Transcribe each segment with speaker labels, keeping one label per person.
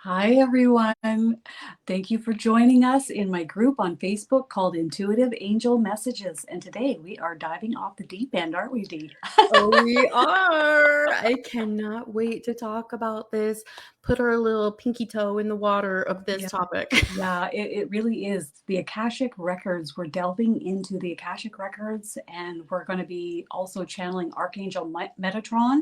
Speaker 1: Hi, everyone. Thank you for joining us in my group on Facebook called Intuitive Angel Messages. And today we are diving off the deep end, aren't we, Dee?
Speaker 2: Oh, we are. I cannot wait to talk about this. Put our little pinky toe in the water of this
Speaker 1: Yeah.
Speaker 2: topic.
Speaker 1: Yeah, it really is. The Akashic Records, we're delving into the Akashic Records, and we're going to be also channeling Archangel Metatron.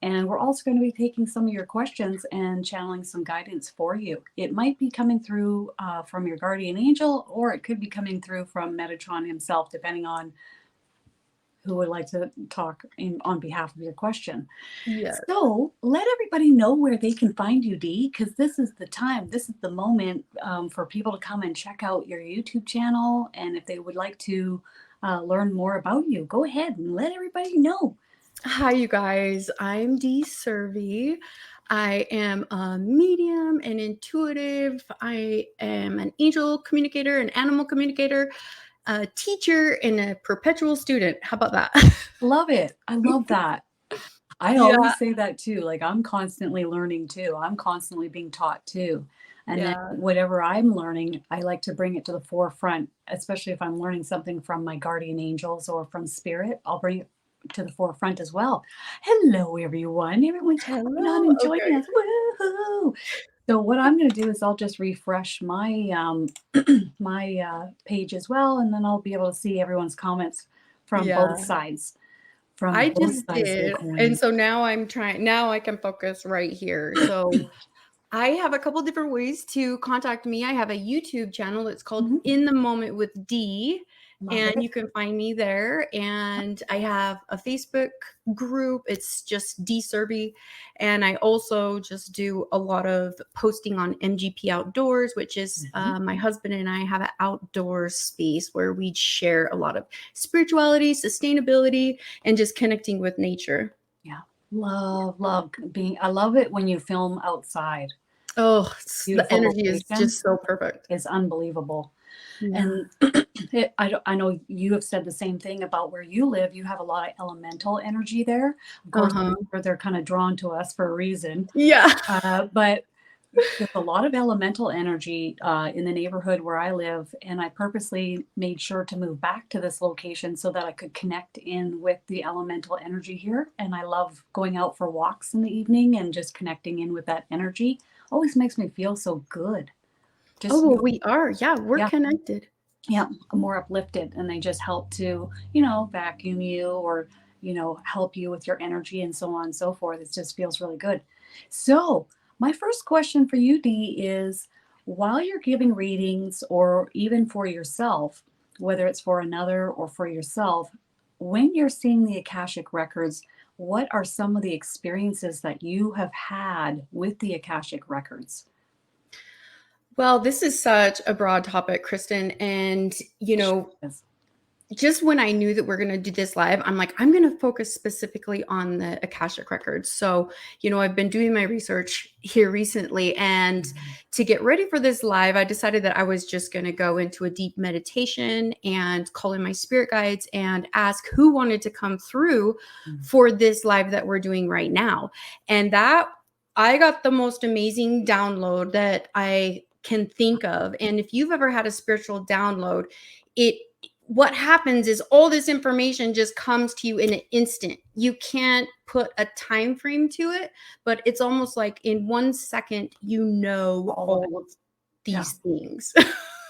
Speaker 1: And we're also going to be taking some of your questions and channeling some guidance for you. It might be coming through from your guardian angel, or it could be coming through from Metatron himself, depending on who would like to talk on behalf of your question.
Speaker 2: Yes.
Speaker 1: So let everybody know where they can find you, Dee, because this is the time, this is the moment for people to come and check out your YouTube channel. And if they would like to learn more about you, go ahead and let everybody know.
Speaker 2: Hi, you guys. I'm Dee Servey. I am a medium and intuitive. I am an angel communicator, an animal communicator, a teacher, and a perpetual student. How about that?
Speaker 1: Love it. I love that. I
Speaker 2: Yeah.
Speaker 1: always say that too. Like, I'm constantly learning too. I'm constantly being taught too. And then
Speaker 2: Yeah.
Speaker 1: whatever I'm learning, I like to bring it to the forefront, especially if I'm learning something from my guardian angels or from spirit. I'll bring it to the forefront as well. Hello, everyone. Everyone's coming on
Speaker 2: Hello.
Speaker 1: and
Speaker 2: Okay.
Speaker 1: joining us. Woohoo! So what I'm going to do is I'll just refresh my my page as well, and then I'll be able to see everyone's comments from both
Speaker 2: Yeah.
Speaker 1: sides. From
Speaker 2: I
Speaker 1: both
Speaker 2: just
Speaker 1: sides of the
Speaker 2: did. And
Speaker 1: coin.
Speaker 2: so now now I can focus right here. So I have a couple different ways to contact me. I have a YouTube channel. It's called
Speaker 1: Mhm.
Speaker 2: In the Moment with Dee,
Speaker 1: Love
Speaker 2: and
Speaker 1: it.
Speaker 2: you can find me there. And I have a Facebook group. It's just Dee Servey. And I also just do a lot of posting on MGP Outdoors, which is
Speaker 1: Mhm.
Speaker 2: my husband and I have an outdoor space where we share a lot of spirituality, sustainability, and just connecting with nature.
Speaker 1: Yeah. Love being I love it when you film outside.
Speaker 2: Oh, the
Speaker 1: Beautiful
Speaker 2: energy is
Speaker 1: location
Speaker 2: just so perfect.
Speaker 1: is unbelievable.
Speaker 2: Yeah.
Speaker 1: And I know you have said the same thing about where you live. You have a lot of elemental energy there. Of course,
Speaker 2: Uh-huh.
Speaker 1: they're kind of drawn to us for a reason.
Speaker 2: Yeah.
Speaker 1: But there's a lot of elemental energy in the neighborhood where I live, and I purposely made sure to move back to this location so that I could connect in with the elemental energy here. And I love going out for walks in the evening and just connecting in with that energy. Always makes me feel so good.
Speaker 2: Oh,
Speaker 1: Just,
Speaker 2: well, we are. Yeah, we're
Speaker 1: yeah,
Speaker 2: connected.
Speaker 1: yeah, more uplifted. And they just help to, vacuum you or, help you with your energy and so on and so forth. It just feels really good. So, my first question for you, Dee, is while you're giving readings or even for yourself, whether it's for another or for yourself, when you're seeing the Akashic Records, what are some of the experiences that you have had with the Akashic Records?
Speaker 2: Well, this is such a broad topic, Kristen. And,
Speaker 1: Yes.
Speaker 2: just when I knew that we're going to do this live, I'm like, I'm going to focus specifically on the Akashic Records. So, I've been doing my research here recently. And to get ready for this live, I decided that I was just going to go into a deep meditation and call in my spirit guides and ask who wanted to come through for this live that we're doing right now. And that I got the most amazing download that I can think of. And if you've ever had a spiritual download, what happens is all this information just comes to you in an instant. You can't put a time frame to it, but it's almost like in 1 second,
Speaker 1: All of it.
Speaker 2: all of
Speaker 1: Yeah.
Speaker 2: these things.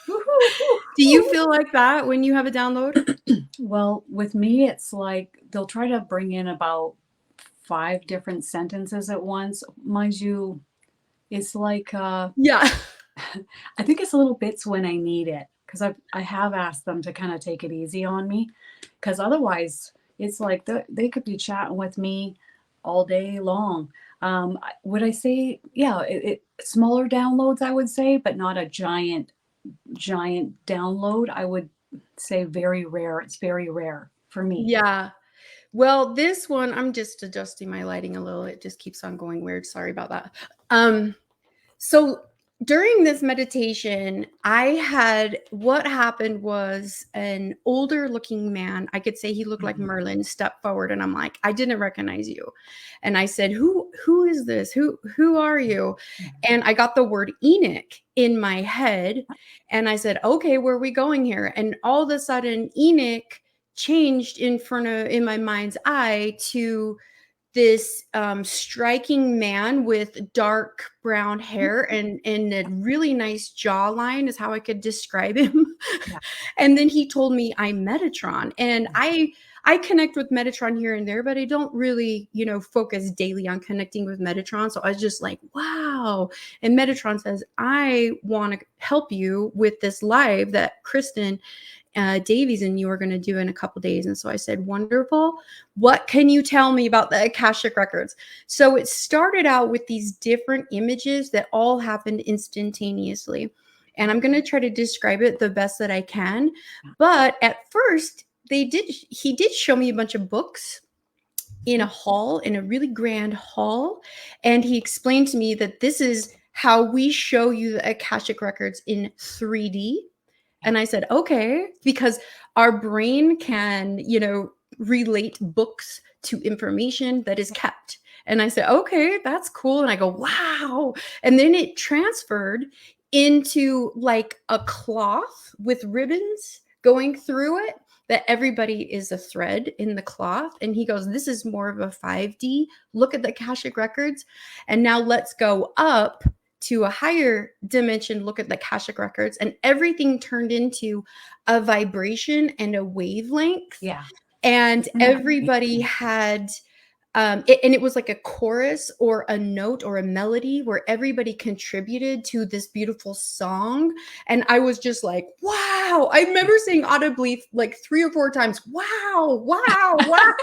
Speaker 1: Woo-hoo.
Speaker 2: Do you feel like that when you have a download?
Speaker 1: Well, with me, it's like they'll try to bring in about 5 different sentences at once. Mind you, it's like
Speaker 2: Yeah.
Speaker 1: I think it's little bits when I need it because I have asked them to kind of take it easy on me because otherwise it's like they could be chatting with me all day long. Would I say, yeah, smaller downloads, I would say, but not a giant download. I would say very rare. It's very rare for me.
Speaker 2: Yeah. Well, this one, I'm just adjusting my lighting a little. It just keeps on going weird. Sorry about that. So during this meditation, what happened was an older looking man. I could say he looked like Merlin, stepped forward, and I'm like, I didn't recognize you. And I said, who is this? Who are you? And I got the word Enoch in my head. And I said, okay, where are we going here? And all of a sudden, Enoch changed in my mind's eye to this striking man with dark brown hair and a really nice jawline is how I could describe him.
Speaker 1: Yeah.
Speaker 2: And then he told me I'm Metatron. And I connect with Metatron here and there, but I don't really, focus daily on connecting with Metatron. So I was just like, wow. And Metatron says, I want to help you with this live that Kristin Davies and you are going to do in a couple days. And so I said, wonderful. What can you tell me about the Akashic Records? So it started out with these different images that all happened instantaneously. And I'm going to try to describe it the best that I can. But at first, he did show me a bunch of books in a really grand hall. And he explained to me that this is how we show you the Akashic Records in 3D. And I said, okay, because our brain can, relate books to information that is kept. And I said, okay, that's cool. And I go, wow. And then it transferred into like a cloth with ribbons going through it, that everybody is a thread in the cloth. And he goes, this is more of a 5D. Look at the Akashic Records. And now let's go up to a higher dimension, look at the Akashic Records, and everything turned into a vibration and a wavelength.
Speaker 1: Yeah.
Speaker 2: And everybody had, it was like a chorus or a note or a melody where everybody contributed to this beautiful song. And I was just like, wow. I remember saying audibly like 3 or 4 times, wow, wow, wow.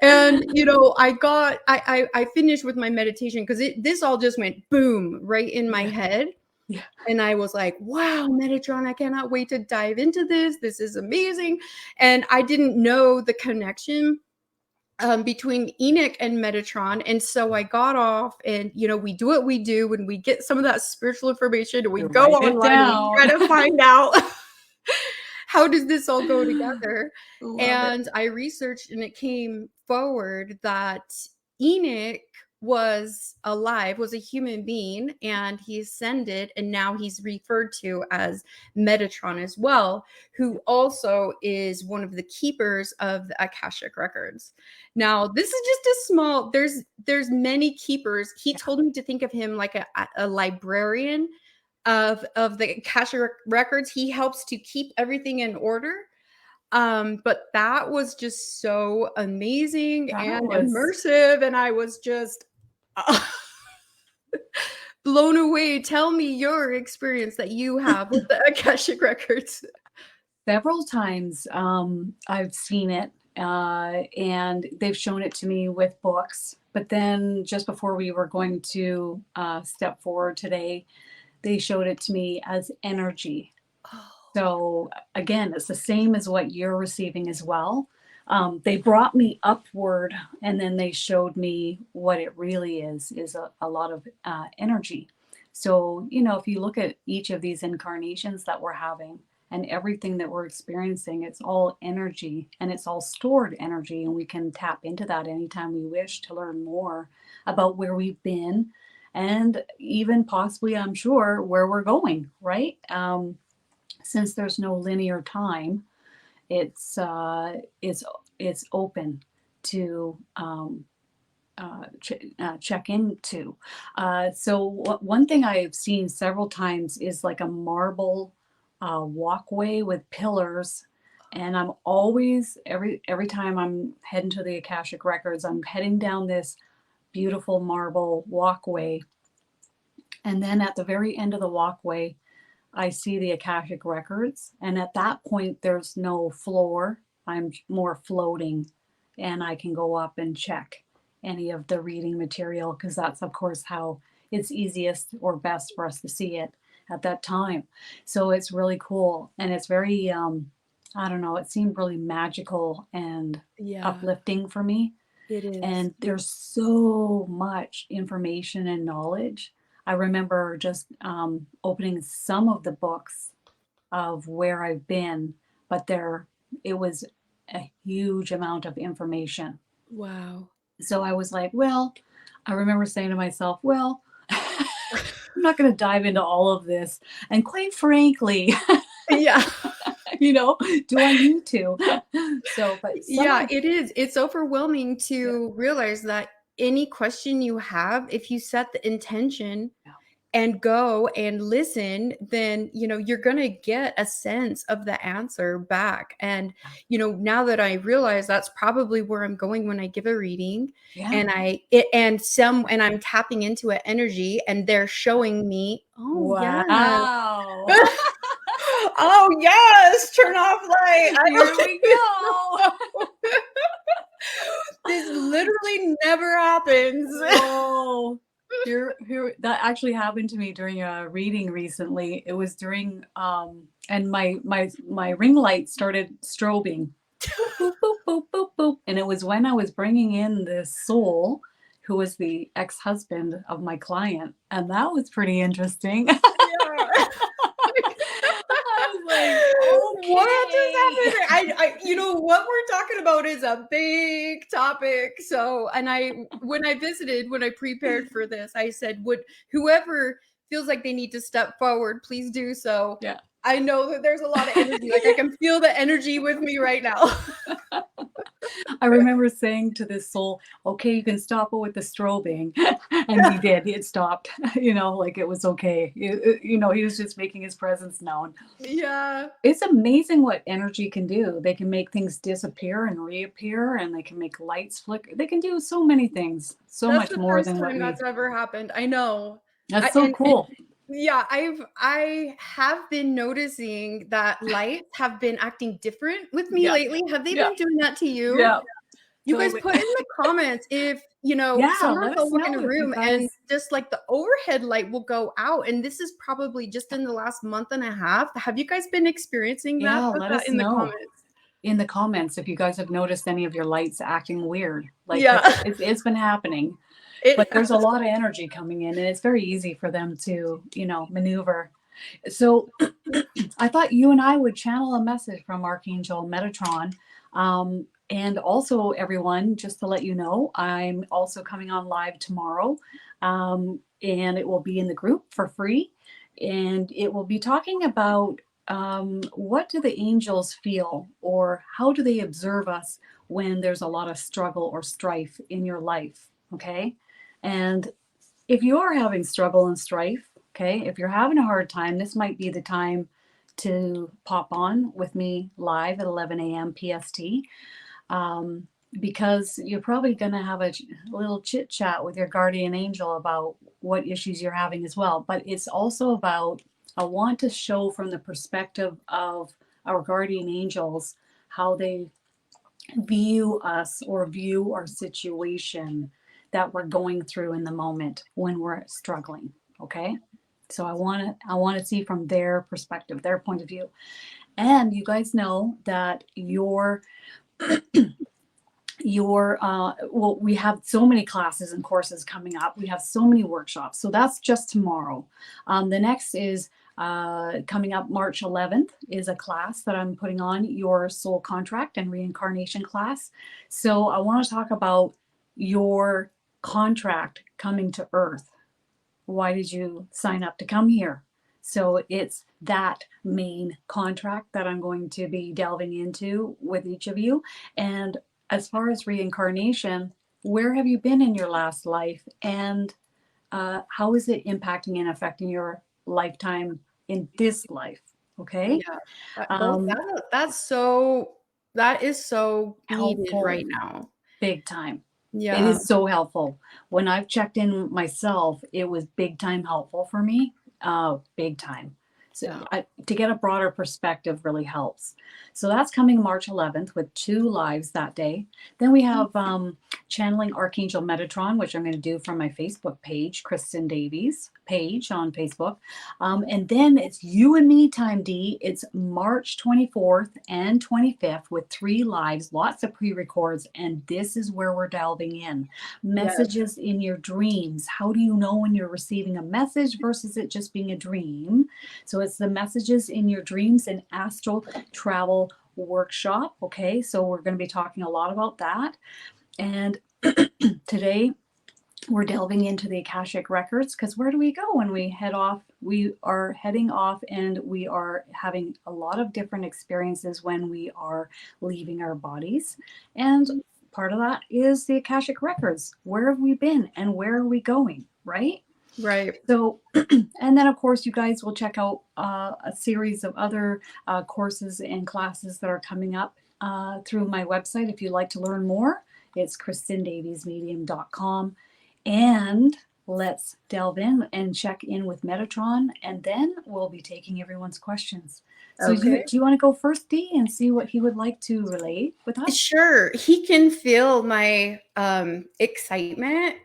Speaker 2: And I finished with my meditation because this all just went boom right in my head.
Speaker 1: Yeah.
Speaker 2: And I was like, wow, Metatron, I cannot wait to dive into this. This is amazing. And I didn't know the connection between Enoch and Metatron. And so I got off and, we do what we do when we get some of that spiritual information and we go online, we try to find out how does this all go together. And I researched and it came forward that Enoch was alive, was a human being, and he ascended, and now he's referred to as Metatron as well, who also is one of the keepers of the Akashic Records. Now, this is just a small, there's many keepers. He told me to think of him like a librarian of the Akashic Records. He helps to keep everything in order. But that was just so amazing and immersive, and I was just blown away. Tell me your experience that you have with the Akashic Records.
Speaker 1: Several times I've seen it, and they've shown it to me with books. But then just before we were going to step forward today, they showed it to me as energy. So again, it's the same as what you're receiving as well. They brought me upward, and then they showed me what it really is a lot of energy. So, if you look at each of these incarnations that we're having and everything that we're experiencing, it's all energy and it's all stored energy. And we can tap into that anytime we wish to learn more about where we've been and even possibly, I'm sure, where we're going, right? Since there's no linear time, it's open to check into. So one thing I've seen several times is like a marble walkway with pillars, and I'm always every time I'm heading to the Akashic Records, I'm heading down this beautiful marble walkway, and then at the very end of the walkway, I see the Akashic Records, and at that point, there's no floor. I'm more floating, and I can go up and check any of the reading material because that's, of course, how it's easiest or best for us to see it at that time. So it's really cool, and it's very, I don't know, it seemed really magical and uplifting for me.
Speaker 2: It is.
Speaker 1: And there's so much information and knowledge I remember just opening some of the books of where I've been, but it was a huge amount of information.
Speaker 2: Wow.
Speaker 1: So I was like, well, I remember saying to myself, well, I'm not going to dive into all of this. And quite frankly,
Speaker 2: Yeah.
Speaker 1: do I need to? So, but some
Speaker 2: Yeah,
Speaker 1: of,
Speaker 2: it is. It's overwhelming to realize that any question you have, if you set the intention
Speaker 1: yeah,
Speaker 2: and go and listen, then, you're going to get a sense of the answer back. And, now that I realize that's probably where I'm going when I give a reading,
Speaker 1: yeah.
Speaker 2: and and I'm tapping into an energy and they're showing me, oh, yeah.
Speaker 1: Wow.
Speaker 2: Oh, yes, turn off light. I
Speaker 1: Here
Speaker 2: don't
Speaker 1: we go.
Speaker 2: This literally never happens.
Speaker 1: Whoa. Here, that actually happened to me during a reading recently. It was during, and my ring light started strobing. Boop, boop, boop, boop, boop. And it was when I was bringing in this soul who was the ex-husband of my client. And that was pretty interesting.
Speaker 2: Yeah.
Speaker 1: I was like,
Speaker 2: What just
Speaker 1: okay.
Speaker 2: happened? What we're talking about is a big topic. So, and when I prepared for this, I said, would whoever feels like they need to step forward, please do so.
Speaker 1: Yeah.
Speaker 2: I know that there's a lot of energy. Like I can feel the energy with me right now.
Speaker 1: I remember saying to this soul, okay, you can stop it with the strobing. And he did. It stopped, like it was okay. He was just making his presence known.
Speaker 2: Yeah.
Speaker 1: It's amazing what energy can do. They can make things disappear and reappear, and they can make lights flicker. They can do so many things, so
Speaker 2: That's
Speaker 1: much
Speaker 2: the
Speaker 1: more
Speaker 2: first
Speaker 1: than what
Speaker 2: time
Speaker 1: we.
Speaker 2: that's ever happened. I know.
Speaker 1: That's
Speaker 2: I
Speaker 1: so
Speaker 2: and
Speaker 1: cool.
Speaker 2: yeah, I have been noticing that lights have been acting different with me
Speaker 1: Yeah.
Speaker 2: lately. Have they
Speaker 1: Yeah.
Speaker 2: been doing that to you?
Speaker 1: Yeah.
Speaker 2: You guys
Speaker 1: Totally.
Speaker 2: put in the comments if,
Speaker 1: Yeah.
Speaker 2: sometimes
Speaker 1: Let us
Speaker 2: I'll look in
Speaker 1: know
Speaker 2: a
Speaker 1: if you
Speaker 2: room and
Speaker 1: guys.
Speaker 2: just like the overhead light will go out. And this is probably just in the last month and a half. Have you guys been experiencing that?
Speaker 1: Yeah.
Speaker 2: Put
Speaker 1: Let
Speaker 2: that
Speaker 1: us
Speaker 2: in the
Speaker 1: know
Speaker 2: comments.
Speaker 1: in the comments if you guys have noticed any of your lights acting weird. Like,
Speaker 2: Yeah,
Speaker 1: because it's been happening.
Speaker 2: it
Speaker 1: But there's a
Speaker 2: has.
Speaker 1: lot of energy coming in, and it's very easy for them to, maneuver. So I thought you and I would channel a message from Archangel Metatron. And also, everyone, just to let you know, I'm also coming on live tomorrow. And it will be in the group for free. And it will be talking about what do the angels feel, or how do they observe us when there's a lot of struggle or strife in your life. Okay. And if you are having struggle and strife, okay, if you're having a hard time, this might be the time to pop on with me live at 11 a.m. PST, um, because you're probably going to have a little chit chat with your guardian angel about what issues you're having as well. But it's also about, I want to show from the perspective of our guardian angels how they view us or view our situation that we're going through in the moment when we're struggling. Okay. So I want to see from their perspective, their point of view. And you guys know that well, we have so many classes and courses coming up. We have so many workshops. So that's just tomorrow. The next is coming up March 11th is a class that I'm putting on, your soul contract and reincarnation class. So I want to talk about your contract coming to Earth. Why did you sign up to come here? So it's that main contract that I'm going to be delving into with each of you. And as far as reincarnation, where have you been in your last life? And how is it impacting and affecting your lifetime in this life? Okay.
Speaker 2: Yeah.
Speaker 1: Um,
Speaker 2: That is so needed
Speaker 1: Helpful,
Speaker 2: right now.
Speaker 1: big time. It
Speaker 2: Yeah.
Speaker 1: is so helpful. When I've checked in myself, it was big time helpful for me. Big time. So
Speaker 2: Yeah.
Speaker 1: to get a broader perspective really helps. So that's coming March 11th with 2 lives that day. Then we have channeling Archangel Metatron, which I'm going to do from my Facebook page, Kristin Davies page on Facebook. And then it's you and me time, Dee. It's March 24th and 25th with 3 lives, lots of pre-records, and this is where we're delving in.
Speaker 2: Yes.
Speaker 1: Messages in your dreams. How do you know when you're receiving a message versus it just being a dream? So it's the messages in your dreams and astral travel workshop. Okay, so we're going to be talking a lot about that. And today we're delving into the Akashic Records, because where do we go when we head off? We are heading off and we are having a lot of different experiences when we are leaving our bodies. And part of that is the Akashic Records. Where have we been and where are we going, right?
Speaker 2: Right.
Speaker 1: So, and then of course, you guys will check out a series of other courses and classes that are coming up through my website. If you'd like to learn more, it's KristinDaviesMedium.com. And let's delve in and check in with Metatron, and then we'll be taking everyone's questions. So
Speaker 2: Okay.
Speaker 1: do you want to go first, Dee, and see what he would like to relate with us?
Speaker 2: Sure. He can feel my excitement,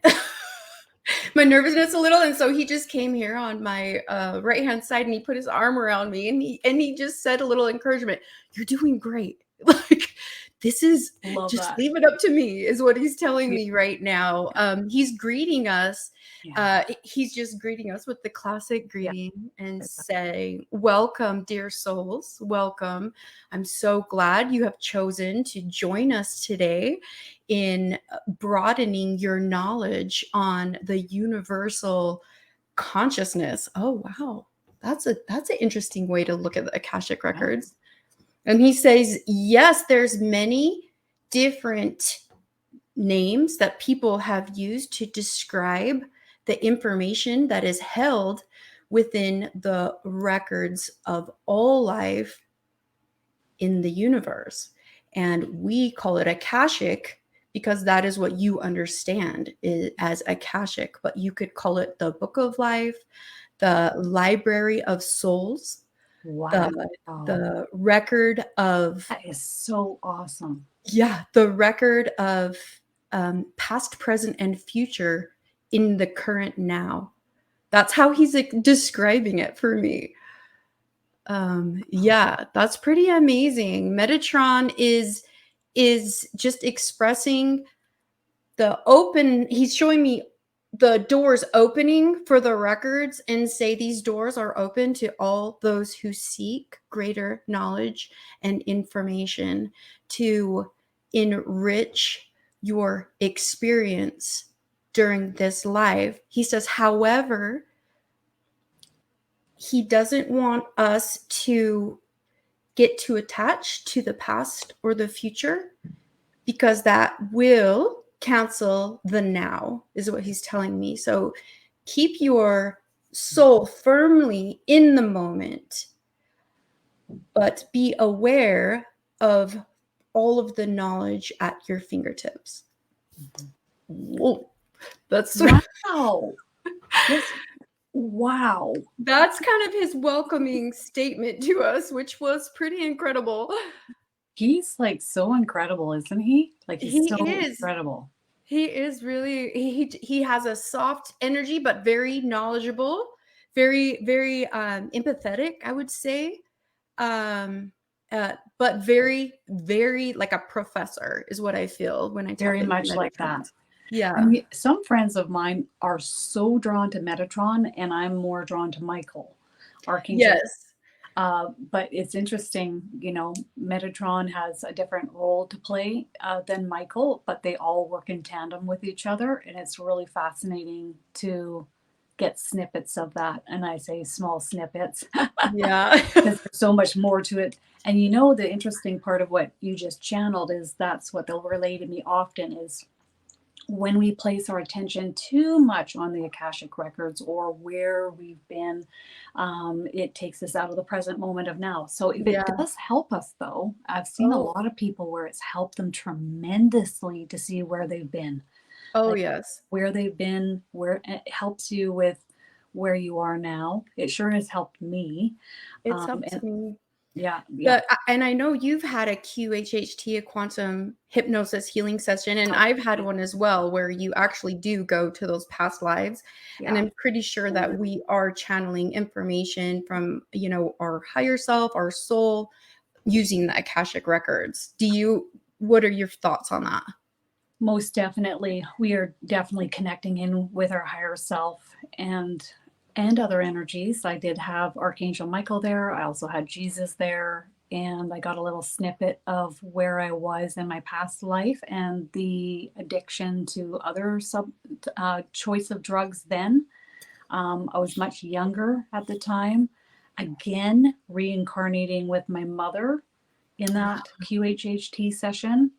Speaker 2: my nervousness a little, and so he just came here on my right hand side and he put his arm around me and he just said a little encouragement. You're doing great. Like, this is
Speaker 1: Love
Speaker 2: just
Speaker 1: that.
Speaker 2: leave it up to me, is what he's telling me right now. He's greeting us.
Speaker 1: Yeah.
Speaker 2: He's just greeting us with the classic greeting and saying, welcome, dear souls. Welcome. I'm so glad you have chosen to join us today in broadening your knowledge on the universal consciousness. Oh, wow. That's an interesting way to look at the Akashic Records. And he says, yes, there's many different names that people have used to describe the information that is held within the records of all life in the universe. And we call it Akashic because that is what you understand as Akashic, but you could call it the Book of Life, the Library of Souls,
Speaker 1: Wow.
Speaker 2: the record of...
Speaker 1: That is so awesome.
Speaker 2: Yeah, the record of past, present, and future in the current now. That's how he's describing it for me. Yeah, that's pretty amazing. Metatron is just expressing the open. He's showing me the doors opening for the records and say these doors are open to all those who seek greater knowledge and information to enrich your experience during this life. He says, however, he doesn't want us to get too attached to the past or the future, because that will cancel the now, is what he's telling me. So keep your soul firmly in the moment, but be aware of all of the knowledge at your fingertips. Whoa, that's
Speaker 1: wow. Wow.
Speaker 2: That's kind of his welcoming statement to us, which was pretty incredible.
Speaker 1: He's like so incredible, isn't he? Like he's so incredible.
Speaker 2: He is really, he has a soft energy, but very knowledgeable, very, very empathetic, I would say. But very, very like a professor is what I feel when I tap
Speaker 1: Very
Speaker 2: into
Speaker 1: much
Speaker 2: Metatron.
Speaker 1: like that.
Speaker 2: Yeah.
Speaker 1: I mean, some friends of mine are so drawn to Metatron, and I'm more drawn to Michael, Archangel.
Speaker 2: Yes.
Speaker 1: But it's interesting, you know, Metatron has a different role to play than Michael, but they all work in tandem with each other. And it's really fascinating to get snippets of that. And I say small snippets.
Speaker 2: Yeah.
Speaker 1: Because there's so much more to it. And you know, the interesting part of what you just channeled is that's what they'll relay to me often is when we place our attention too much on the Akashic Records or where we've been, it takes us out of the present moment of now. So if it does help us, though, I've seen a lot of people where it's helped them tremendously to see where they've been.
Speaker 2: Oh,
Speaker 1: like
Speaker 2: yes.
Speaker 1: where they've been, where it helps you with where you are now. It sure has helped me.
Speaker 2: It's helped
Speaker 1: And
Speaker 2: me.
Speaker 1: yeah, yeah.
Speaker 2: And I know you've had a QHHT, a quantum hypnosis healing session, and I've had one as well, where you actually do go to those past lives. And
Speaker 1: Yeah.
Speaker 2: I'm pretty sure that we are channeling information from, our higher self, our soul, using the Akashic Records. What are your thoughts on that?
Speaker 1: Most definitely. We are definitely connecting in with our higher self and other energies. I did have Archangel Michael there. I also had Jesus there, and I got a little snippet of where I was in my past life and the addiction to other choice of drugs then. I was much younger at the time. Again, reincarnating with my mother in that QHHT session,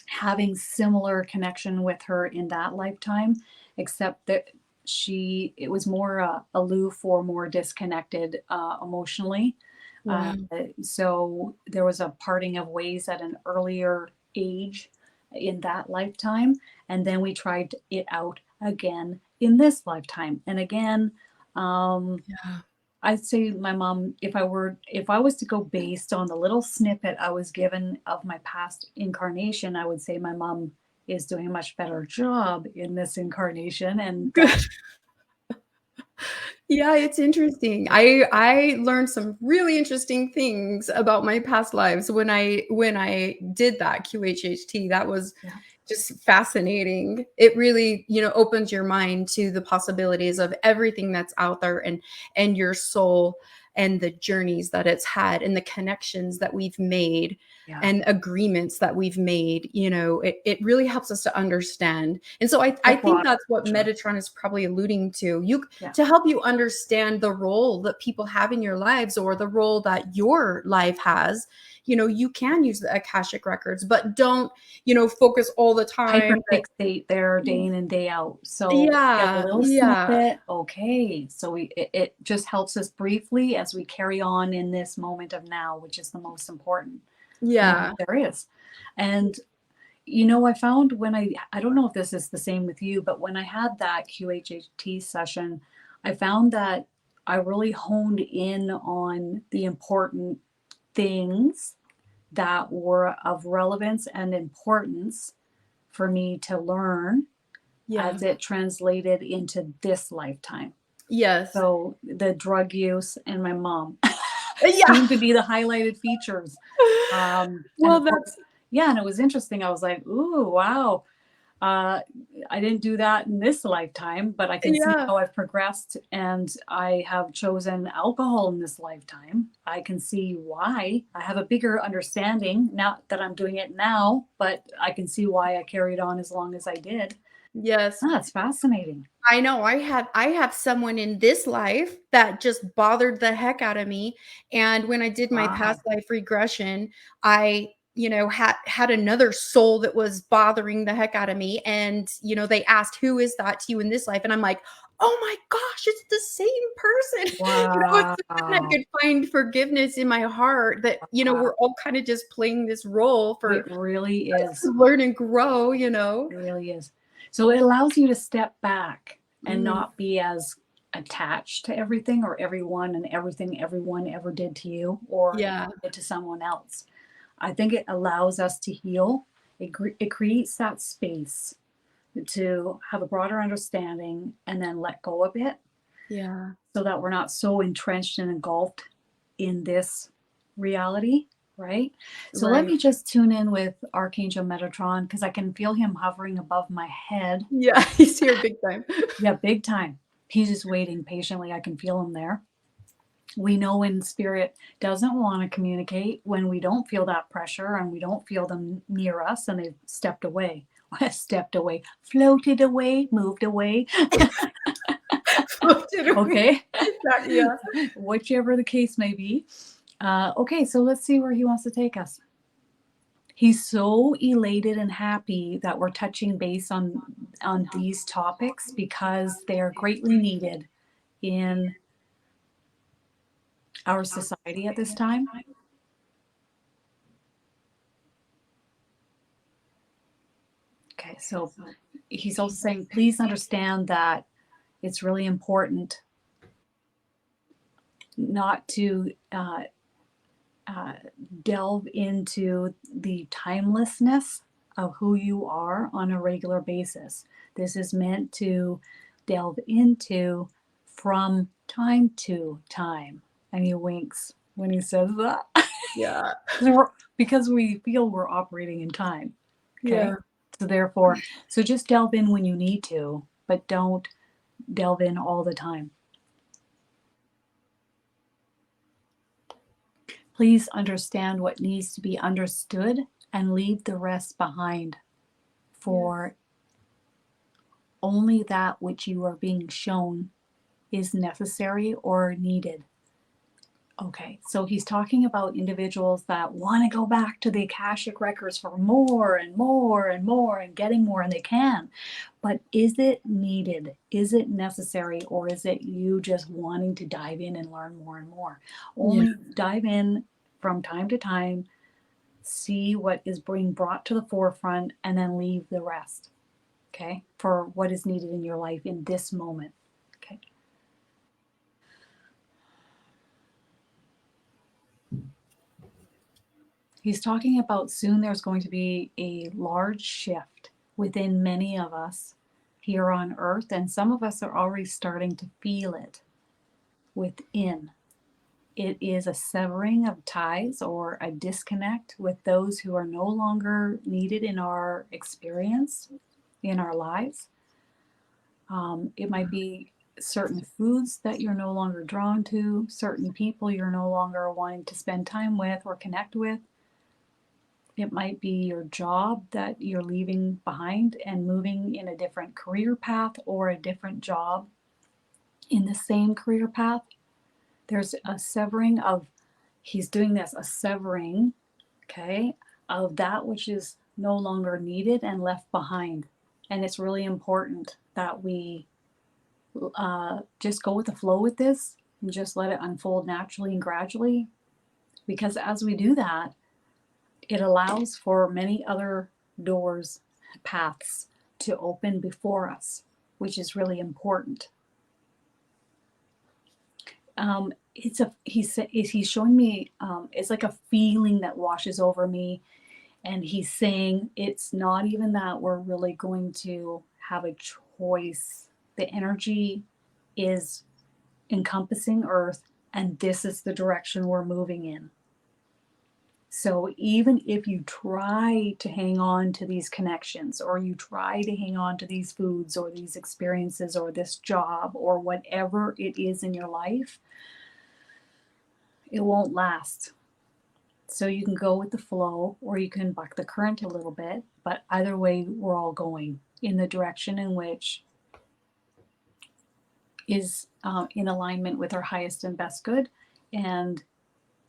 Speaker 1: having similar connection with her in that lifetime, except that it was more aloof or more disconnected emotionally. Uh,
Speaker 2: Wow.
Speaker 1: so there was a parting of ways at an earlier age in that lifetime, and then we tried it out again in this lifetime, and again.
Speaker 2: Yeah.
Speaker 1: I'd say my mom, if I was to go based on the little snippet I was given of my past incarnation, I would say my mom is doing a much better job in this incarnation. And
Speaker 2: Good. Yeah, it's interesting. I learned some really interesting things about my past lives when I did that QHHT. That was
Speaker 1: yeah,
Speaker 2: just fascinating. It really, opens your mind to the possibilities of everything that's out there, and your soul, and the journeys that it's had, and the connections that we've made,
Speaker 1: yeah,
Speaker 2: and agreements that we've made. It really helps us to understand. And so I
Speaker 1: the
Speaker 2: think
Speaker 1: broader
Speaker 2: that's what
Speaker 1: picture.
Speaker 2: Metatron is probably alluding to.
Speaker 1: Yeah,
Speaker 2: To help you understand the role that people have in your lives, or the role that your life has. You can use the Akashic Records, but don't, focus all the time.
Speaker 1: hyperfixate there day in and day out. So get a
Speaker 2: Yeah,
Speaker 1: little
Speaker 2: yeah,
Speaker 1: snippet. Okay, so it just helps us briefly as we carry on in this moment of now, which is the most important moment
Speaker 2: yeah,
Speaker 1: there is. And I found when I don't know if this is the same with you, but when I had that QHHT session, I found that I really honed in on the important things that were of relevance and importance for me to learn
Speaker 2: yeah.
Speaker 1: as it translated into this lifetime.
Speaker 2: Yes.
Speaker 1: So the drug use and my mom
Speaker 2: Yeah.
Speaker 1: seem to be the highlighted features. And
Speaker 2: Well,
Speaker 1: of course,
Speaker 2: that's
Speaker 1: yeah, and it was interesting. I was like, ooh, wow. Uh, I didn't do that in this lifetime, but I can see
Speaker 2: yeah.
Speaker 1: how I've progressed and I have chosen alcohol in this lifetime. I can see why. I have a bigger understanding now that I'm doing it now, but I can see why I carried on as long as I did.
Speaker 2: Yes.
Speaker 1: Ah, it's fascinating.
Speaker 2: I know I have someone in this life that just bothered the heck out of me, and when I did my past
Speaker 1: Wow.
Speaker 2: life regression, I, had another soul that was bothering the heck out of me, and, they asked, "Who is that to you in this life?" And I'm like, "Oh my gosh, it's the same person." It's so good I
Speaker 1: Wow.
Speaker 2: could find forgiveness in my heart that,
Speaker 1: Wow.
Speaker 2: we're all kinda just playing this role for
Speaker 1: It really
Speaker 2: us to
Speaker 1: is.
Speaker 2: learn and grow.
Speaker 1: It really is. So it allows you to step back and
Speaker 2: Mhm.
Speaker 1: not be as attached to everything or everyone and everything everyone ever did to you or
Speaker 2: Yeah.
Speaker 1: did to someone else. I think it allows us to heal. It creates that space to have a broader understanding and then let go a bit
Speaker 2: Yeah.
Speaker 1: so that we're not so entrenched and engulfed in this reality, right? So let
Speaker 2: Right.
Speaker 1: me just tune in with Archangel Metatron because I can feel him hovering above my head.
Speaker 2: Yeah, he's here big time.
Speaker 1: Yeah, big time. He's just waiting patiently. I can feel him there. We know when spirit doesn't want to communicate, when we don't feel that pressure and we don't feel them near us and they've stepped away, stepped away, floated away, moved away.
Speaker 2: Floated away.
Speaker 1: Okay.
Speaker 2: That yeah.
Speaker 1: Whichever the case may be. Okay, so let's see where he wants to take us. He's so elated and happy that we're touching base on these topics because they are greatly needed in our society at this time. Okay, so he's also saying, please understand that it's really important not to delve into the timelessness of who you are on a regular basis. This is meant to delve into from time to time. And he winks when he says that.
Speaker 2: Yeah.
Speaker 1: Because we feel we're operating in time. Okay.
Speaker 2: Yeah.
Speaker 1: So therefore, so just delve in when you need to, but don't delve in all the time. Please understand what needs to be understood and leave the rest behind, for only that which you are being shown is necessary or needed. Okay, so he's talking about individuals that want to go back to the Akashic Records for more and more and more and getting more, and they can. But is it needed? Is it necessary? Or is it you just wanting to dive in and learn more and more? Only dive in from time to time, see what is being brought to the forefront, and then leave the rest, okay, for what is needed in your life in this moment. Okay. He's talking about soon there's going to be a large shift within many of us here on earth, and some of us are already starting to feel it within. It is a severing of ties or a disconnect with those who are no longer needed in our experience, in our lives. It might be certain foods that you're no longer drawn to, certain people you're no longer wanting to spend time with or connect with. It might be your job that you're leaving behind and moving in a different career path, or a different job in the same career path. There's a severing of, he's doing this, a severing, okay, of that which is no longer needed and left behind. And it's really important that we just go with the flow with this and just let it unfold naturally and gradually. Because as we do that, it allows for many other doors, paths to open before us, which is really important. He's showing me, it's like a feeling that washes over me, and he's saying it's not even that we're really going to have a choice. The energy is encompassing Earth, and this is the direction we're moving in. So even if you try to hang on to these connections, or you try to hang on to these foods or these experiences or this job or whatever it is in your life, it won't last. So you can go with the flow, or you can buck the current a little bit, but either way, we're all going in the direction in which is in alignment with our highest and best good. And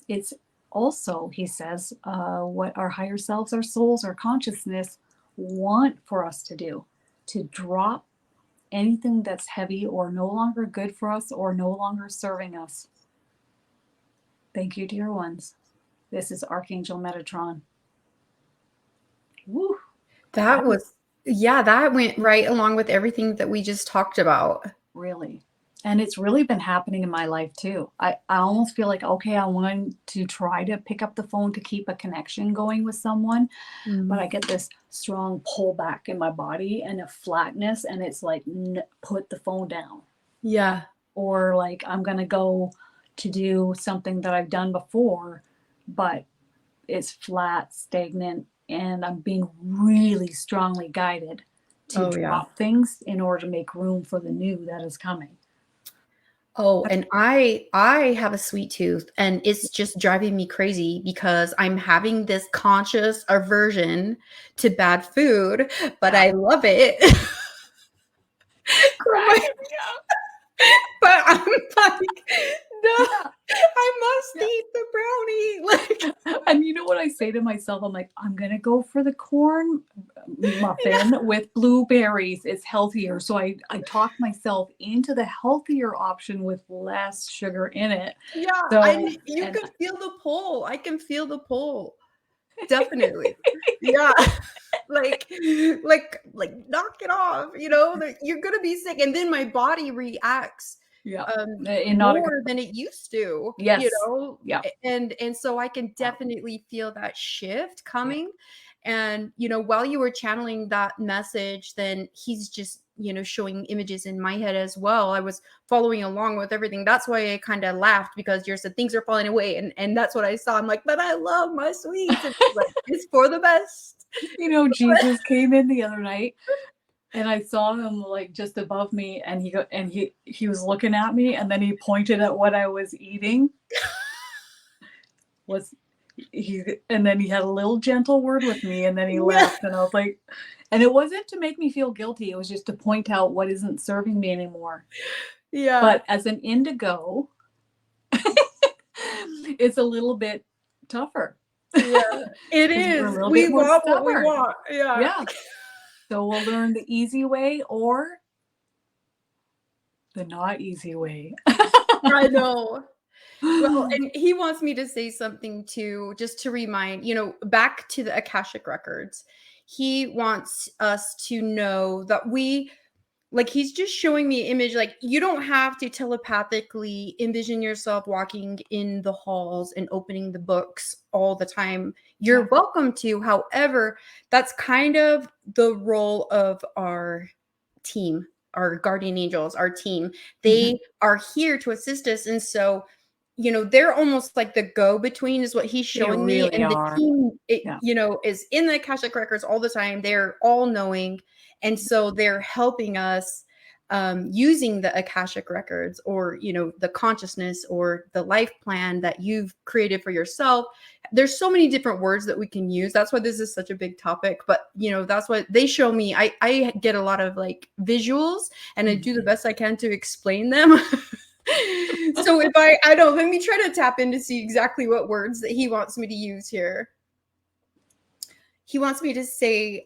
Speaker 1: it's also, he says, what our higher selves, our souls, our consciousness want for us to do, to drop anything that's heavy or no longer good for us or no longer serving us. Thank you, dear ones. This is Archangel Metatron. Woo.
Speaker 2: That was, yeah, that went right along with everything that we just talked about.
Speaker 1: Really. And it's really been happening in my life too. I almost feel like, okay, I want to try to pick up the phone to keep a connection going with someone, but I get this strong pullback in my body and a flatness, and it's like, put the phone down.
Speaker 2: Yeah.
Speaker 1: Or like, I'm going to go to do something that I've done before, but it's flat, stagnant, and I'm being really strongly guided to drop things in order to make room for the new that is coming.
Speaker 2: Oh, and I have a sweet tooth, and it's just driving me crazy because I'm having this conscious aversion to bad food, but I love it. But I'm like, no, I must eat the brownie. Like,
Speaker 1: and you know what I say to myself? I'm like, I'm gonna go for the corn muffin with blueberries. It's healthier. So I talk myself into the healthier option with less sugar in it.
Speaker 2: Yeah,
Speaker 1: so,
Speaker 2: you can feel the pull. I can feel the pull. Definitely. Yeah. like knock it off, you know, you're gonna be sick. And then my body reacts
Speaker 1: Yeah. Not a good,
Speaker 2: more than it used to,
Speaker 1: yes. Yeah.
Speaker 2: and so I can definitely feel that shift
Speaker 1: Yeah.
Speaker 2: coming. And while you were channeling that message, then he's just showing images in my head as well. I was following along with everything. That's why I kind of laughed, because you said things are falling away, and that's what I saw. I'm like, but I love my sweets, and it's like, it's for the best.
Speaker 1: Jesus came in the other night and I saw him like just above me, and he was looking at me, and then he pointed at what I was eating. Was he And then he had a little gentle word with me, and then he
Speaker 2: Yeah,
Speaker 1: left, and I was like, and it wasn't to make me feel guilty, it was just to point out what isn't serving me anymore.
Speaker 2: yeah,
Speaker 1: But as an indigo, it's a little bit tougher.
Speaker 2: yeah. It
Speaker 1: Because we're a
Speaker 2: is.
Speaker 1: little
Speaker 2: We
Speaker 1: bit more
Speaker 2: want what we
Speaker 1: stubborn.
Speaker 2: want. Yeah.
Speaker 1: Yeah. So we'll learn the easy way or the not easy way.
Speaker 2: I know. Well, and he wants me to say something too, just to remind, back to the Akashic Records. He wants us to know that he's just showing me an image. Like, you don't have to telepathically envision yourself walking in the halls and opening the books all the time. You're
Speaker 1: Yeah.
Speaker 2: welcome to. However, that's kind of the role of our team, our guardian angels, our team. They are here to assist us. And so, they're almost like the go-between is what he's
Speaker 1: They
Speaker 2: showing me.
Speaker 1: really
Speaker 2: And the
Speaker 1: are.
Speaker 2: team,
Speaker 1: Yeah.
Speaker 2: is in the Akashic Records all the time. They're all knowing. And so they're helping us using the Akashic Records, or, the consciousness or the life plan that you've created for yourself. There's so many different words that we can use. That's why this is such a big topic. But, that's what they show me. I get a lot of like visuals, and I do the best I can to explain them. So if I don't, let me try to tap in to see exactly what words that he wants me to use here. He wants me to say,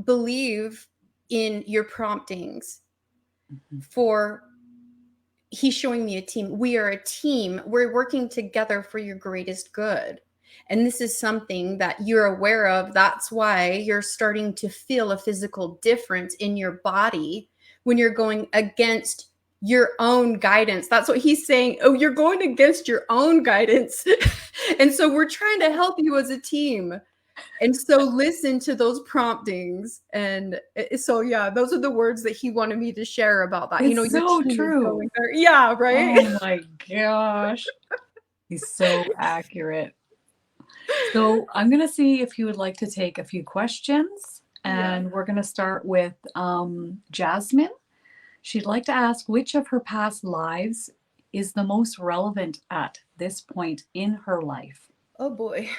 Speaker 2: believe in your promptings. For he's showing me a team. We are a team. We're working together for your greatest good. And this is something that you're aware of. That's why you're starting to feel a physical difference in your body when you're going against your own guidance. That's what he's saying. Oh, you're going against your own guidance. And so we're trying to help you as a team. And so listen to those promptings. And so, yeah, those are the words that he wanted me to share about that.
Speaker 1: It's
Speaker 2: your
Speaker 1: so
Speaker 2: team is
Speaker 1: true.
Speaker 2: going there. Yeah, right.
Speaker 1: Oh my gosh. He's so accurate. So I'm going to see if you would like to take a few questions. And we're going to start with Jasmine. She'd like to ask, which of her past lives is the most relevant at this point in her life?
Speaker 2: Oh boy.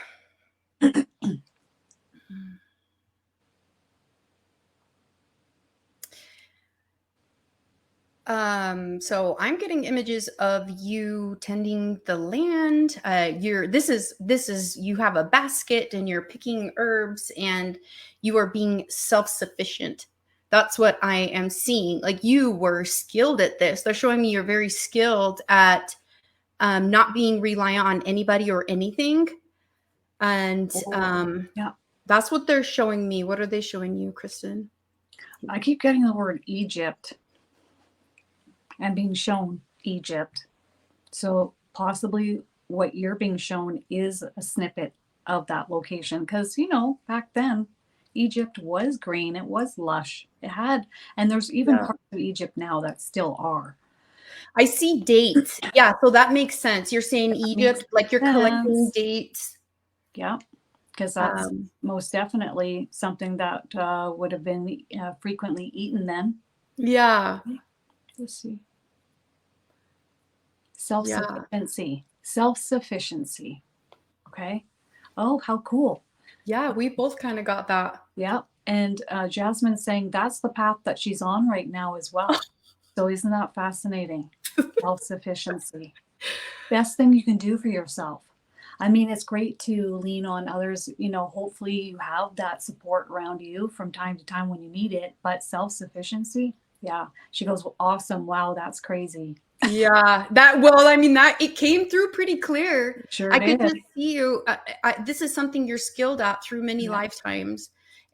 Speaker 2: So I'm getting images of you tending the land. This is you have a basket and you're picking herbs and you are being self-sufficient. That's what I am seeing. Like, you were skilled at this. They're showing me you're very skilled at not being reliant on anybody or anything. And
Speaker 1: Yeah.
Speaker 2: that's what they're showing me. What are they showing you, Kristin?
Speaker 1: I keep getting the word Egypt and being shown Egypt. So possibly what you're being shown is a snippet of that location. Because, back then, Egypt was green. It was lush. It had, and there's even parts of Egypt now that still are.
Speaker 2: I see dates. Yeah, so that makes sense. You're saying Egypt, like you're collecting dates.
Speaker 1: Yeah, because that's most definitely something that would have been frequently eaten then.
Speaker 2: Yeah.
Speaker 1: Let's see. Self-sufficiency. Okay. Oh, how cool.
Speaker 2: Yeah, we both kind of got that.
Speaker 1: Yeah. And Jasmine's saying that's the path that she's on right now as well. So isn't that fascinating? Self-sufficiency. Best thing you can do for yourself. I mean, it's great to lean on others. Hopefully you have that support around you from time to time when you need it. But self-sufficiency, yeah. She goes, well, awesome. Wow, that's crazy.
Speaker 2: Yeah, that it came through pretty clear.
Speaker 1: Sure
Speaker 2: I
Speaker 1: did.
Speaker 2: could just see you. This is something you're skilled at through many lifetimes.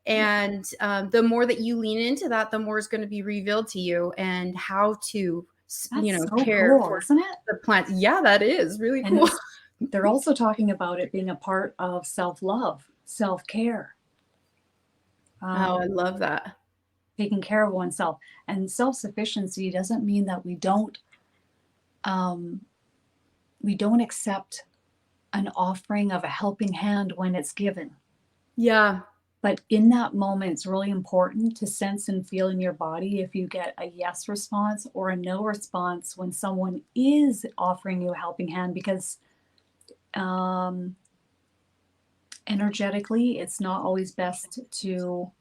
Speaker 2: And the more that you lean into that, the more is going to be revealed to you, and how to
Speaker 1: That's so
Speaker 2: care
Speaker 1: cool,
Speaker 2: for
Speaker 1: isn't it?
Speaker 2: the plants. Yeah, that is really
Speaker 1: And
Speaker 2: cool.
Speaker 1: they're also talking about it being a part of self-love, self-care,
Speaker 2: Oh, I
Speaker 1: um,
Speaker 2: love that.
Speaker 1: taking care of oneself. And self-sufficiency doesn't mean that um, we don't accept an offering of a helping hand when it's given.
Speaker 2: Yeah.
Speaker 1: But in that moment, it's really important to sense and feel in your body if you get a yes response or a no response when someone is offering you a helping hand, because um, energetically, it's not always best to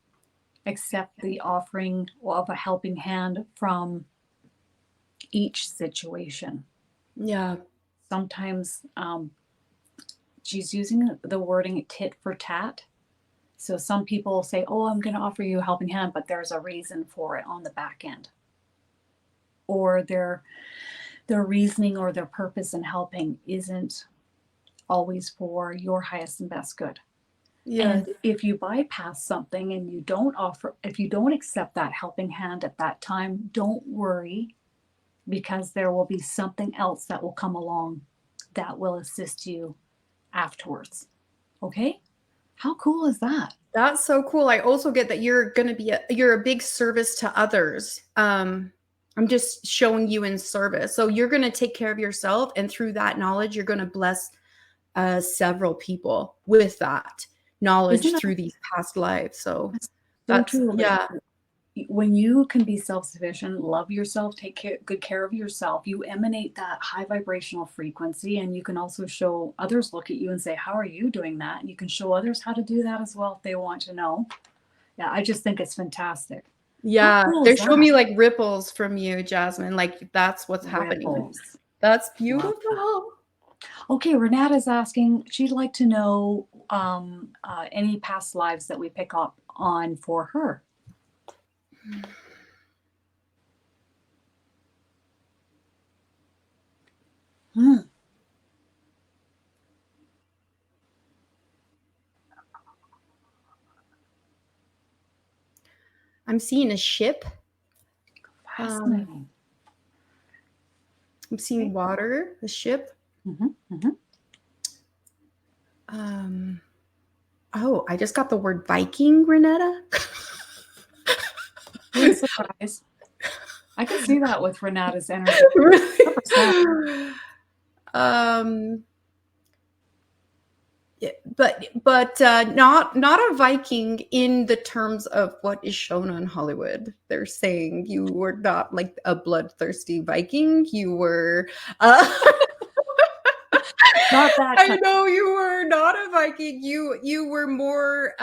Speaker 1: accept the offering of a helping hand from each situation.
Speaker 2: Yeah.
Speaker 1: Sometimes she's using the wording tit for tat. So some people say, oh, I'm going to offer you a helping hand, but there's a reason for it on the back end. Or their reasoning or their purpose in helping isn't always for your highest and best good.
Speaker 2: Yes.
Speaker 1: And if you bypass something and if you don't accept that helping hand at that time, don't worry, because there will be something else that will come along that will assist you afterwards. Okay? How cool is that?
Speaker 2: That's so cool. I also get that you're going to be you're a big service to others. I'm just showing you in service. So you're going to take care of yourself, and through that knowledge, you're going to bless several people with that knowledge
Speaker 1: Isn't
Speaker 2: through
Speaker 1: that
Speaker 2: these past lives. So
Speaker 1: so
Speaker 2: that's,
Speaker 1: true? Like,
Speaker 2: yeah.
Speaker 1: when you can be self-sufficient, love yourself, good care of yourself, you emanate that high vibrational frequency, and you can also show others, look at you and say, how are you doing that? And you can show others how to do that as well if they want to know. Yeah, I just think it's fantastic. How
Speaker 2: Yeah.
Speaker 1: cool
Speaker 2: They're
Speaker 1: is
Speaker 2: showing
Speaker 1: that?
Speaker 2: me like ripples from you, Jasmine. Like that's what's happening.
Speaker 1: Ripples.
Speaker 2: That's
Speaker 1: Love that.
Speaker 2: beautiful.
Speaker 1: Okay, Renata's asking, she'd like to know any past lives that we pick up on for her. Hmm.
Speaker 2: I'm seeing a ship.
Speaker 1: Fascinating.
Speaker 2: I'm seeing water, the ship.
Speaker 1: Mm-hmm, mm-hmm.
Speaker 2: Oh, I just got the word Viking, Renetta.
Speaker 1: Big surprise. I can see that with Renata's energy.
Speaker 2: Really?
Speaker 1: 100%.
Speaker 2: Yeah, but not a Viking in the terms of what is shown on Hollywood. They're saying you were not like a bloodthirsty Viking. You were.
Speaker 1: Not that
Speaker 2: I
Speaker 1: kind.
Speaker 2: know you were not a Viking. You were more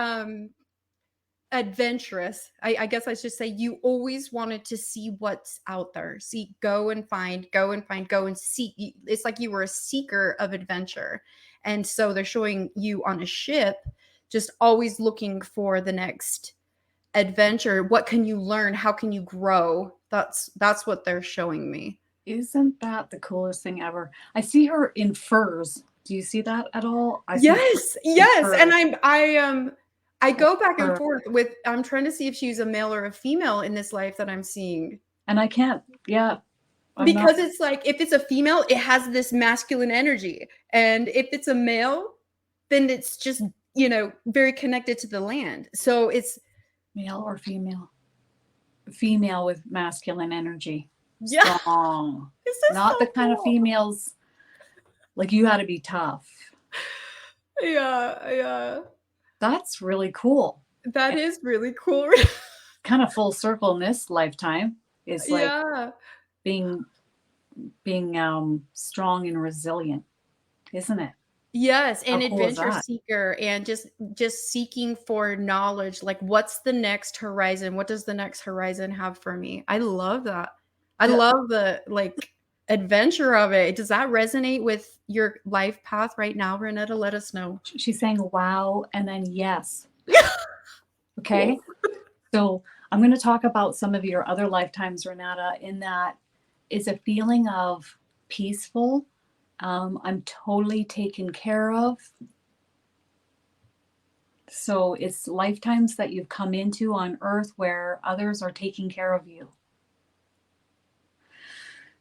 Speaker 2: adventurous. I guess I should say you always wanted to see what's out there. See, go and find, go and seek. It's like you were a seeker of adventure. And so they're showing you on a ship, just always looking for the next adventure. What can you learn? How can you grow? That's what they're showing me.
Speaker 1: Isn't that the coolest thing ever? I see her in furs. Do you see that at all? I see
Speaker 2: Yes,
Speaker 1: in
Speaker 2: yes.
Speaker 1: furs.
Speaker 2: And I go back and
Speaker 1: Fur.
Speaker 2: forth with I'm trying to see if she's a male or a female in this life that I'm seeing.
Speaker 1: And I can't, yeah, I'm not.
Speaker 2: Because it's like if it's a female, it has this masculine energy. And if it's a male, then it's just, very connected to the land. So it's
Speaker 1: Male or female? Female with masculine energy.
Speaker 2: yeah.
Speaker 1: Strong.
Speaker 2: This is
Speaker 1: Not
Speaker 2: so
Speaker 1: the kind of
Speaker 2: cool.
Speaker 1: females, like, you got to be tough.
Speaker 2: Yeah, yeah.
Speaker 1: That's really cool.
Speaker 2: That is really cool.
Speaker 1: Kind of full circle in this lifetime. Is like
Speaker 2: Yeah.
Speaker 1: being strong and resilient, isn't it?
Speaker 2: Yes,
Speaker 1: How
Speaker 2: an
Speaker 1: cool is
Speaker 2: adventure
Speaker 1: that?
Speaker 2: seeker and just seeking for knowledge, like what's the next horizon? What does the next horizon have for me? I love that. I
Speaker 1: The-
Speaker 2: love the like adventure of it. Does that resonate with your life path right now, Renetta? Let us know.
Speaker 1: She's saying wow and then yes. Okay.
Speaker 2: Cool.
Speaker 1: So I'm going to talk about some of your other lifetimes, Renata, in that is a feeling of peaceful. I'm totally taken care of. So it's lifetimes that you've come into on earth where others are taking care of you.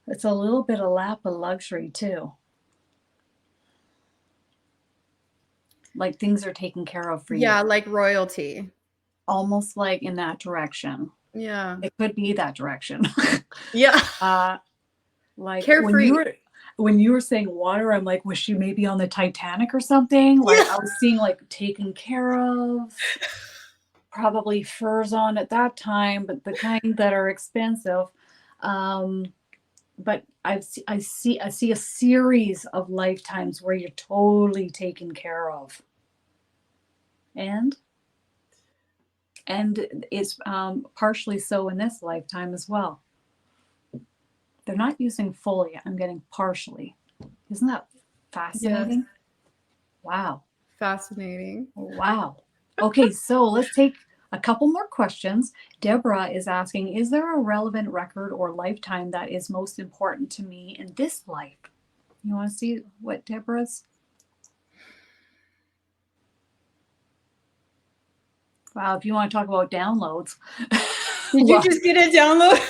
Speaker 1: It's a little bit of lap of luxury too. Like things are taken care of for
Speaker 2: Yeah,
Speaker 1: you.
Speaker 2: like royalty.
Speaker 1: Almost like in that direction.
Speaker 2: Yeah.
Speaker 1: It could be that direction.
Speaker 2: Yeah.
Speaker 1: Like
Speaker 2: Carefree.
Speaker 1: when you were saying water, I'm like, was she maybe on the Titanic or something? Like
Speaker 2: Yeah.
Speaker 1: I was seeing like taken care of, probably furs on at that time, but the kind that are expensive. Um, but I see a series of lifetimes where you're totally taken care of, and it's partially so in this lifetime as well. They're not using fully. I'm getting partially. Isn't that
Speaker 2: Yes.
Speaker 1: fascinating? Wow.
Speaker 2: Fascinating.
Speaker 1: Wow. Okay, so let's take a couple more questions. Deborah is asking, is there a relevant record or lifetime that is most important to me in this life? You want to see what Deborah's? Wow, if you want to talk about downloads.
Speaker 2: Did you
Speaker 1: Well,
Speaker 2: just get a download?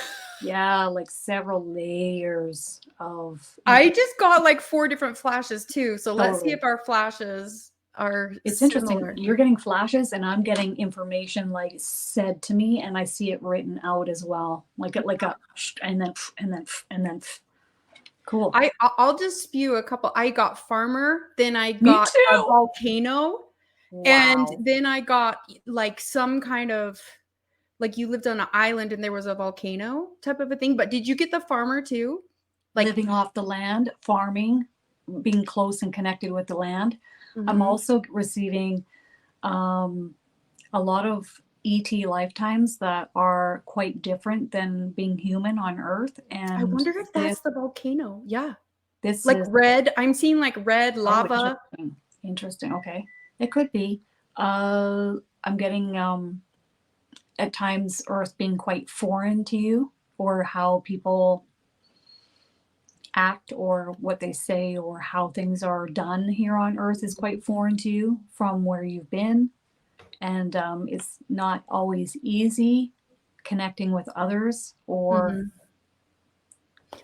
Speaker 1: yeah, like several layers of
Speaker 2: I just got like 4 different flashes too. So let's see
Speaker 1: totally.
Speaker 2: if our flashes are
Speaker 1: It's interesting.
Speaker 2: similar.
Speaker 1: You're getting flashes and I'm getting information like said to me and I see it written out as well. Like a and then and then cool.
Speaker 2: I'll just spew a couple. I got farmer, then I
Speaker 1: Me
Speaker 2: got a
Speaker 1: too.
Speaker 2: volcano, and
Speaker 1: Wow.
Speaker 2: then I got like some kind of like you lived on an island and there was a volcano type of a thing. But did you get the farmer too? Like,
Speaker 1: Living off the land, farming, being close and connected with the land. I'm
Speaker 2: mhm.
Speaker 1: also receiving um, a lot of ET lifetimes that are quite different than being human on Earth.
Speaker 2: I
Speaker 1: And
Speaker 2: wonder if
Speaker 1: this
Speaker 2: that's the volcano. Yeah.
Speaker 1: this
Speaker 2: Like
Speaker 1: is
Speaker 2: red. I'm seeing like red
Speaker 1: oh
Speaker 2: lava.
Speaker 1: interesting. Interesting. Okay. It could be. I'm getting at times Earth being quite foreign to you or how people act or what they say or how things are done here on earth is quite foreign to you from where you've been. And it's not always easy connecting with others or
Speaker 2: Mhm.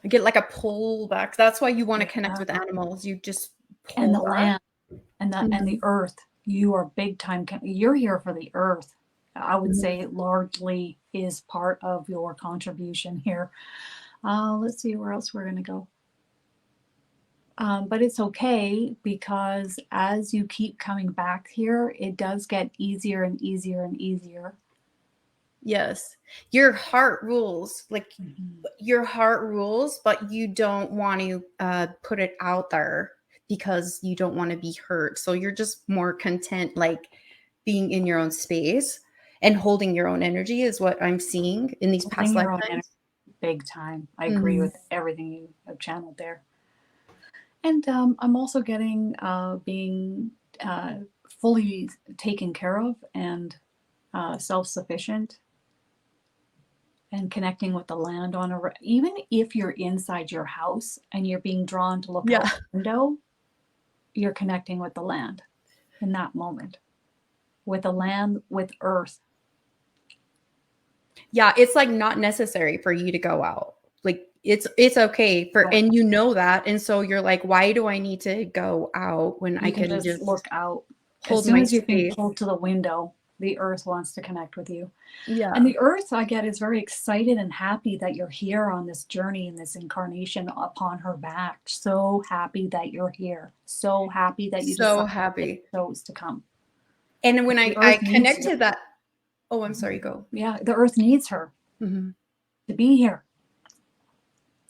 Speaker 2: I get like a pull back. That's why you want to connect
Speaker 1: yeah,
Speaker 2: with animals. You just
Speaker 1: and
Speaker 2: pull
Speaker 1: the
Speaker 2: back.
Speaker 1: land and the
Speaker 2: Mhm.
Speaker 1: earth. You are big time. You're here for the earth. I would
Speaker 2: Mhm.
Speaker 1: say it largely is part of your contribution here. Let's see where else we're going to go. But it's okay because as you keep coming back here, it does get easier and easier and easier.
Speaker 2: Yes. Your heart rules. Like
Speaker 1: Mhm.
Speaker 2: your heart rules, but you don't want to put it out there because you don't want to be hurt. So you're just more content, like being in your own space and holding your own energy is what I'm seeing in these
Speaker 1: Holding
Speaker 2: past
Speaker 1: your own energy,
Speaker 2: lifetimes.
Speaker 1: big time. I agree
Speaker 2: Mhm.
Speaker 1: with everything you have channeled there. And I'm also getting being uh, fully taken care of and self sufficient and connecting with the land on even if you're inside your house and you're being drawn to look
Speaker 2: Yeah.
Speaker 1: out the window, you're connecting with the land in that moment, with the land, with earth.
Speaker 2: Yeah, it's like not necessary for you to go out. Like it's okay for
Speaker 1: But
Speaker 2: and you know that. And so you're like, why do I need to go out when I
Speaker 1: you can
Speaker 2: can
Speaker 1: just
Speaker 2: just
Speaker 1: look out. As
Speaker 2: hold
Speaker 1: soon
Speaker 2: my
Speaker 1: as you can
Speaker 2: space?
Speaker 1: pull to the window, the earth wants to connect with you. And
Speaker 2: Yeah.
Speaker 1: the earth, I get, is very excited and happy that you're here on this journey in this incarnation upon her back. So happy that you're here. So happy that you
Speaker 2: So
Speaker 1: decided that
Speaker 2: happy.
Speaker 1: you chose to come.
Speaker 2: And when
Speaker 1: The
Speaker 2: I
Speaker 1: earth needs
Speaker 2: connect
Speaker 1: you.
Speaker 2: to that, oh, I'm sorry, go.
Speaker 1: Yeah, the earth needs her
Speaker 2: Mhm.
Speaker 1: to be here.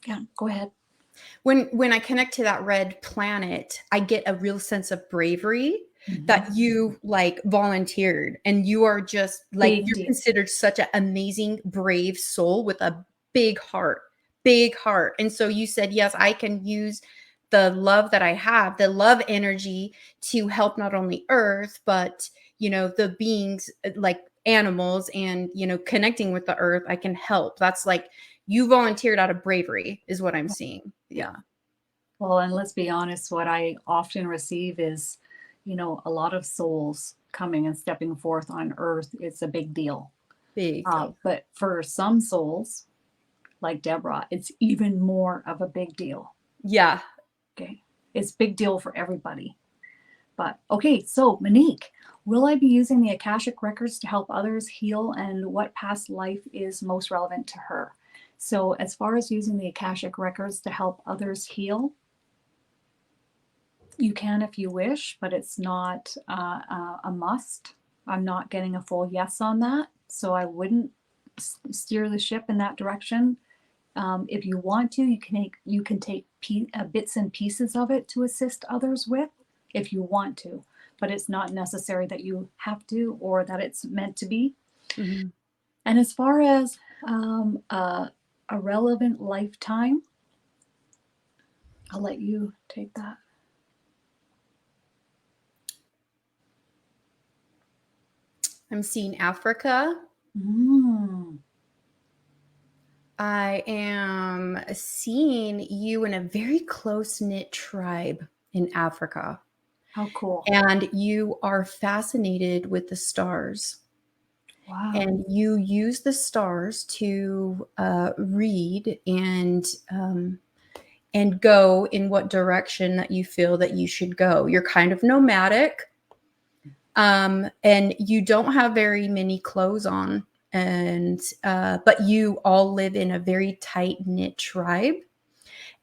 Speaker 1: Yeah, go ahead.
Speaker 2: When I connect to that red planet, I get a real sense of bravery that
Speaker 1: Mhm.
Speaker 2: you like volunteered and you are just like
Speaker 1: Big
Speaker 2: you're
Speaker 1: deal.
Speaker 2: considered such an amazing brave soul with a big heart. Big heart. And so you said, "Yes, I can use the love that I have, the love energy to help not only earth, but the beings like animals and connecting with the earth, I can help." That's like you volunteered out of bravery is what I'm seeing.
Speaker 1: Yeah.
Speaker 2: Yeah.
Speaker 1: Well, and let's be honest, what I often receive is, a lot of souls coming and stepping forth on earth. It's a big deal.
Speaker 2: Big deal.
Speaker 1: But for some souls, like Deborah, it's even more of a big deal.
Speaker 2: Yeah.
Speaker 1: Okay. It's big deal for everybody. But okay, so Monique, will I be using the Akashic Records to help others heal, and what past life is most relevant to her? So as far as using the Akashic Records to help others heal, you can if you wish, but it's not a must. I'm not getting a full yes on that, so I wouldn't steer the ship in that direction. If you want to, you can take bits and pieces of it to assist others with, if you want to, but it's not necessary that you have to or that it's meant to be.
Speaker 2: Mm-hmm.
Speaker 1: And as far as a relevant lifetime, I'll let you take that.
Speaker 2: I'm seeing Africa.
Speaker 1: Mm.
Speaker 2: I am seeing you in a very close-knit tribe in Africa.
Speaker 1: How cool.
Speaker 2: And you are fascinated with the stars.
Speaker 1: Wow.
Speaker 2: And you use the stars to read and go in what direction that you feel that you should go. You're kind of nomadic, and you don't have very many clothes on, and but you all live in a very tight-knit tribe,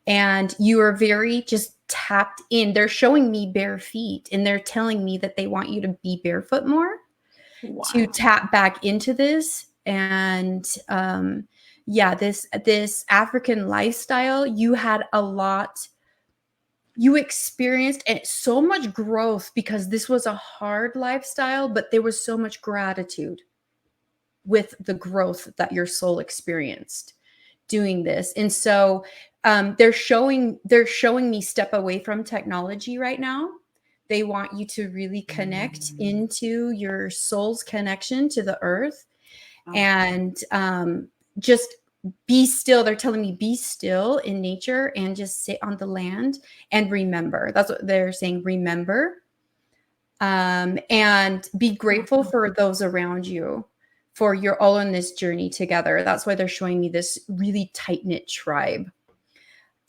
Speaker 2: and you are very just tapped in. They're showing me bare feet, and they're telling me that they want you to be barefoot more.
Speaker 1: Wow.
Speaker 2: To tap back into this. And yeah, this African lifestyle, you had a lot, you experienced and so much growth, because this was a hard lifestyle, but there was so much gratitude with the growth that your soul experienced doing this. And so they're showing me step away from technology right now. They want you to really connect into your soul's connection to the earth, and just be still. They're telling me be still in nature and just sit on the land and remember. That's what they're saying. Remember, and be grateful for those around you, for you're all on this journey together. That's why they're showing me this really tight-knit tribe.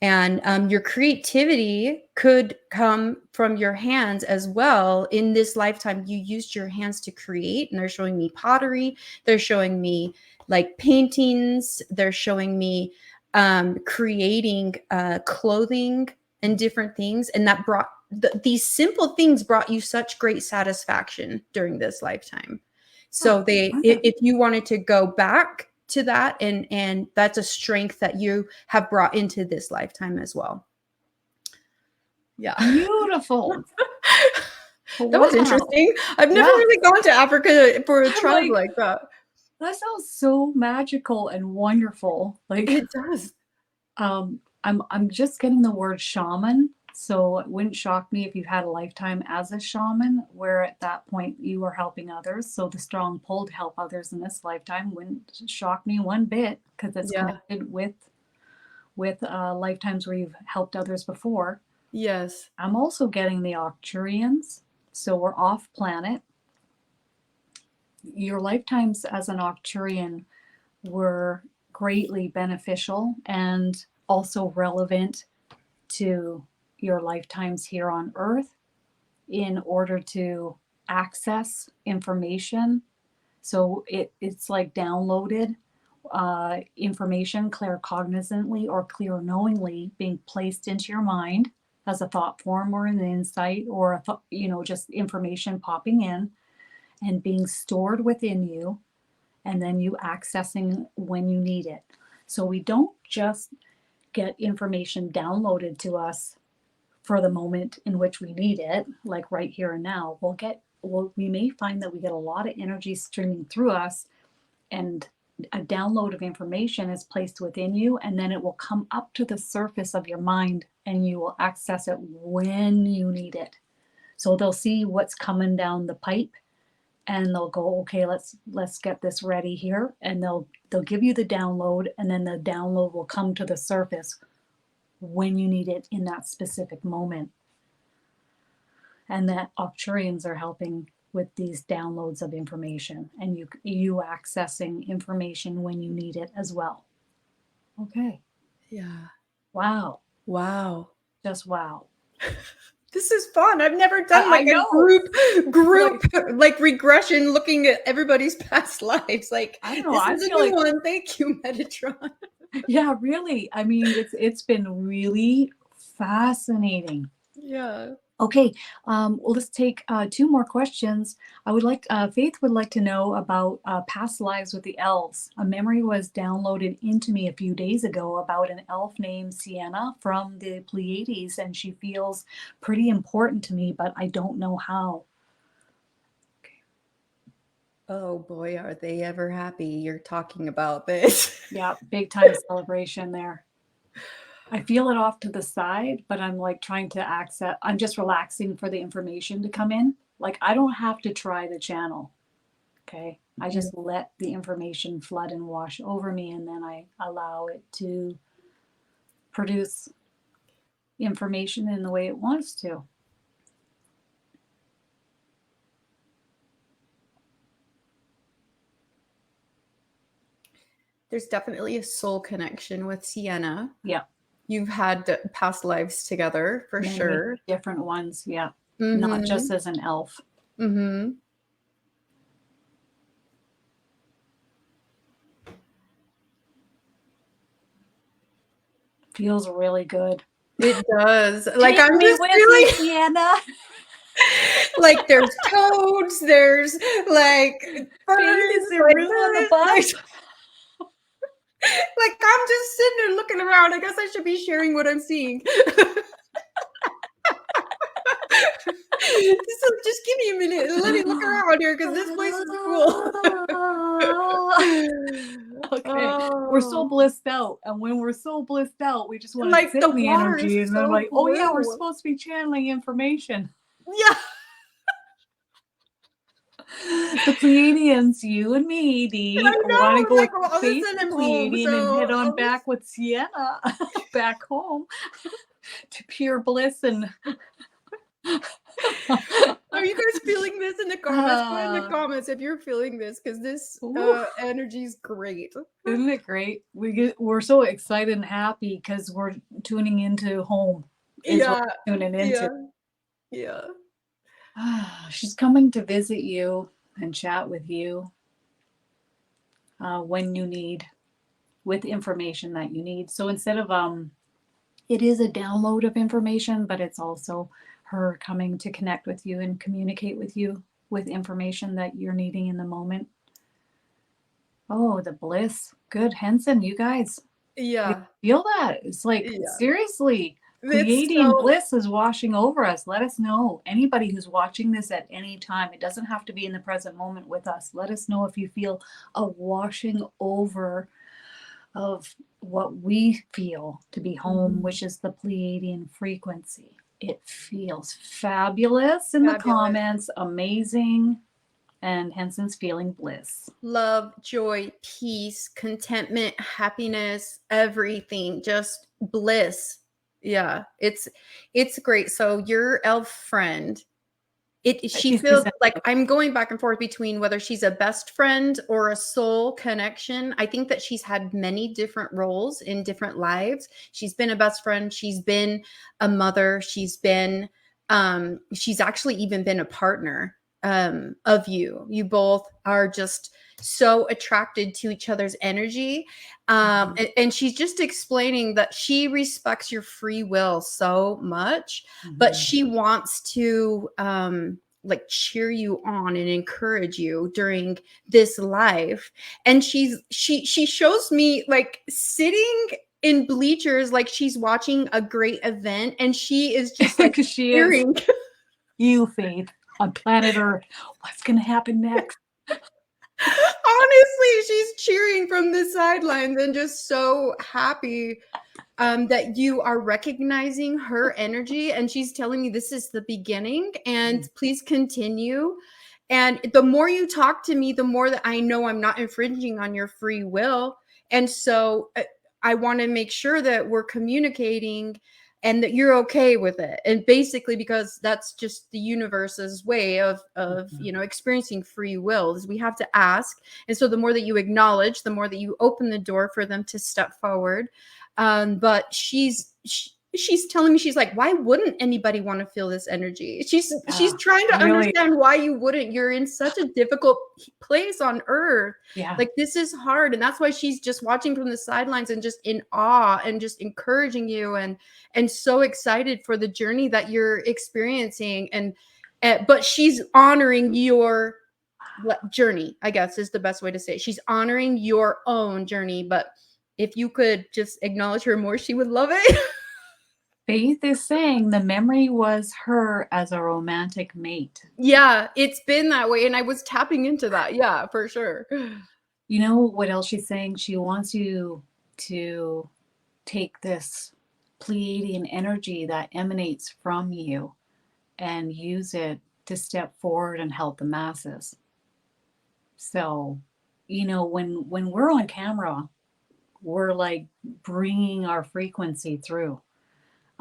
Speaker 2: And your creativity could come from your hands as well. In this lifetime, you used your hands to create, and they're showing me pottery. They're showing me like paintings. They're showing me creating clothing and different things. And that brought these simple things brought you such great satisfaction during this lifetime. So if you wanted to go back to that, and that's a strength that you have brought into this lifetime as well. Yeah.
Speaker 1: Beautiful.
Speaker 2: That was interesting. I've never really gone to Africa for a tribe like that.
Speaker 1: That sounds so magical and wonderful. Like
Speaker 2: it does.
Speaker 1: I'm just getting the word shaman. So it wouldn't shock me if you've had a lifetime as a shaman, where at that point you are helping others. So the strong pull to help others in this lifetime wouldn't shock me one bit, because it's connected with lifetimes where you've helped others before.
Speaker 2: Yes.
Speaker 1: I'm also getting the Arcturians. So we're off planet. Your lifetimes as an Arcturian were greatly beneficial and also relevant to your lifetimes here on Earth in order to access information. So it's like downloaded information claircognizantly or clear knowingly being placed into your mind as a thought form or an insight, or a just information popping in and being stored within you, and then you accessing when you need it. So we don't just get information downloaded to us for the moment in which we need it, like right here and now. We may find that we get a lot of energy streaming through us, and a download of information is placed within you, and then it will come up to the surface of your mind, and you will access it when you need it. So they'll see what's coming down the pipe, and they'll go, okay, let's get this ready here, and they'll give you the download, and then the download will come to the surface when you need it in that specific moment. And that Arcturians are helping with these downloads of information, and you accessing information when you need it as well. Okay.
Speaker 2: Yeah.
Speaker 1: Wow.
Speaker 2: Wow.
Speaker 1: Just wow.
Speaker 2: This is fun. I've never done
Speaker 1: I
Speaker 2: like a
Speaker 1: know.
Speaker 2: group like regression looking at everybody's past lives. Like,
Speaker 1: I don't know.
Speaker 2: this
Speaker 1: I
Speaker 2: is a
Speaker 1: feel
Speaker 2: new
Speaker 1: like,
Speaker 2: one. Thank you, Metatron.
Speaker 1: yeah, really. I mean, it's been really fascinating.
Speaker 2: Yeah.
Speaker 1: Okay, well, let's take 2 more questions. I would like, Faith would like to know about past lives with the elves. A memory was downloaded into me a few days ago about an elf named Sienna from the Pleiades, and she feels pretty important to me, but I don't know how.
Speaker 2: Oh boy, are they ever happy you're talking about this.
Speaker 1: Yeah, big time celebration there. I feel it off to the side, but I'm like trying to access, I'm just relaxing for the information to come in. Like, I don't have to try the channel. Okay. I just let the information flood and wash over me, and then I allow it to produce information in the way it wants to.
Speaker 2: There's definitely a soul connection with Sienna.
Speaker 1: Yeah.
Speaker 2: You've had past lives together for
Speaker 1: Many
Speaker 2: sure.
Speaker 1: different ones. Yeah. Not
Speaker 2: Mm-hmm.
Speaker 1: just as an elf.
Speaker 2: Mm-hmm.
Speaker 1: Feels really good.
Speaker 2: It does. Like,
Speaker 1: Take
Speaker 2: I'm
Speaker 1: me
Speaker 2: just
Speaker 1: with
Speaker 2: feeling
Speaker 1: you, Sienna.
Speaker 2: like there's toads, there's like
Speaker 1: Faith is
Speaker 2: birds,
Speaker 1: the
Speaker 2: like
Speaker 1: room on the
Speaker 2: there's
Speaker 1: bus.
Speaker 2: like I'm just sitting there looking around. I guess I should be sharing what I'm seeing. So just give me a minute and let me look around here because this place is cool.
Speaker 1: Okay. We're so
Speaker 2: Oh,
Speaker 1: blissed out. And when we're so blissed out, we just want to
Speaker 2: like
Speaker 1: sit
Speaker 2: the
Speaker 1: in the
Speaker 2: water is
Speaker 1: energy. And then,
Speaker 2: so
Speaker 1: like, oh, yeah, we're
Speaker 2: blue.
Speaker 1: supposed to be channeling information.
Speaker 2: Yeah.
Speaker 1: The Pleiadians, you and me, Dee,
Speaker 2: I
Speaker 1: want to
Speaker 2: know.
Speaker 1: go
Speaker 2: Like,
Speaker 1: with
Speaker 2: well, all of a
Speaker 1: Faith
Speaker 2: sudden
Speaker 1: the
Speaker 2: I'm home.
Speaker 1: Pleiadian and head
Speaker 2: So
Speaker 1: on back with Sienna back home to pure bliss. And
Speaker 2: are you guys feeling this in the comments? Put in the comments if you're feeling this because this energy is great.
Speaker 1: Isn't it great? We're so excited and happy because we're tuning into home. Is what
Speaker 2: Yeah.
Speaker 1: we're tuning into.
Speaker 2: Yeah.
Speaker 1: She's coming to visit you and chat with you when you need, with information that you need. So instead of it is a download of information, but it's also her coming to connect with you and communicate with you with information that you're needing in the moment. Oh, the bliss. Good. Henson, you guys.
Speaker 2: Yeah.
Speaker 1: Feel that? It's like, seriously, Pleiadian bliss is washing over us. Let us know. Anybody who's watching this at any time, it doesn't have to be in the present moment with us. Let us know if you feel a washing over of what we feel to be home, which is the Pleiadian frequency. It feels fabulous in the comments. Amazing. And Henson's feeling bliss.
Speaker 2: Love, joy, peace, contentment, happiness, everything. Just bliss. Yeah, it's great. So your elf friend, she feels like I'm going back and forth between whether she's a best friend or a soul connection. I think that she's had many different roles in different lives. She's been a best friend. She's been a mother. She's actually even been a partner of you. You both are just so attracted to each other's energy. And she's just explaining that she respects your free will so much, but she wants to like cheer you on and encourage you during this life. And she shows me like sitting in bleachers like she's watching a great event, and she is just like cheering.
Speaker 1: You, Faith, on planet Earth. What's going to happen next?
Speaker 2: Honestly, she's cheering from the sidelines and just so happy that you are recognizing her energy. And she's telling me this is the beginning and please continue. And the more you talk to me, the more that I know I'm not infringing on your free will. And so I want to make sure that we're communicating and that you're okay with it. And basically, because that's just the universe's way of experiencing free will, is we have to ask. And so the more that you acknowledge, the more that you open the door for them to step forward. But she's telling me, she's like, why wouldn't anybody want to feel this energy? She's trying to understand why you wouldn't. You're in such a difficult place on earth.
Speaker 1: Yeah.
Speaker 2: Like, this is hard. And that's why she's just watching from the sidelines and just in awe and just encouraging you and so excited for the journey that you're experiencing. And but she's honoring your journey, I guess is the best way to say it. She's honoring your own journey. But if you could just acknowledge her more, she would love it.
Speaker 1: Faith is saying the memory was her as a romantic mate.
Speaker 2: Yeah, it's been that way. And I was tapping into that. Yeah, for sure.
Speaker 1: You know what else she's saying? She wants you to take this Pleiadian energy that emanates from you and use it to step forward and help the masses. So, when we're on camera, we're like bringing our frequency through.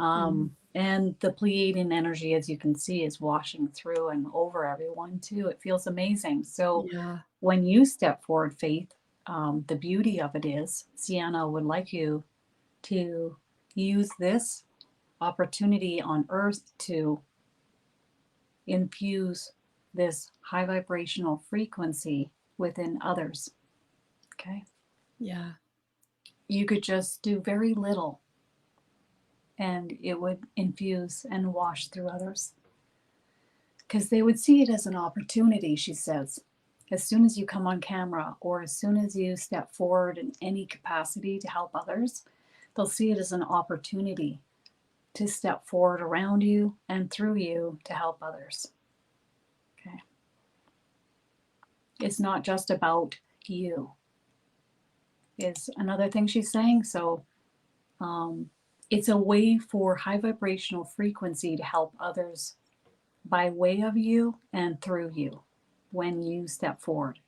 Speaker 1: And the Pleiadian energy, as you can see, is washing through and over everyone too. It feels amazing. So when you step forward, Faith, the beauty of it is, Sienna would like you to use this opportunity on Earth to infuse this high vibrational frequency within others. Okay?
Speaker 2: Yeah.
Speaker 1: You could just do very little and it would infuse and wash through others. Because they would see it as an opportunity, she says. As soon as you come on camera or as soon as you step forward in any capacity to help others, they'll see it as an opportunity to step forward around you and through you to help others. Okay. It's not just about you, is another thing she's saying. So it's a way for high vibrational frequency to help others by way of you and through you when you step forward.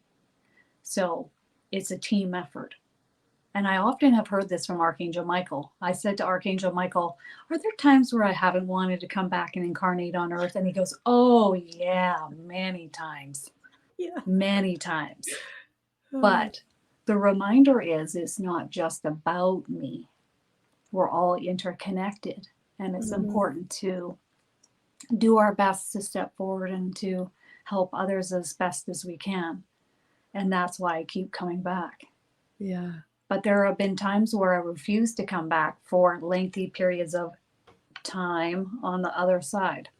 Speaker 1: So it's a team effort. And I often have heard this from Archangel Michael. I said to Archangel Michael, are there times where I haven't wanted to come back and incarnate on Earth? And he goes, oh yeah, many times. Yeah. Many times. But the reminder is, it's not just about me. We're all interconnected, and it's important to do our best to step forward and to help others as best as we can. And that's why I keep coming back.
Speaker 2: Yeah.
Speaker 1: But there have been times where I refuse to come back for lengthy periods of time on the other side.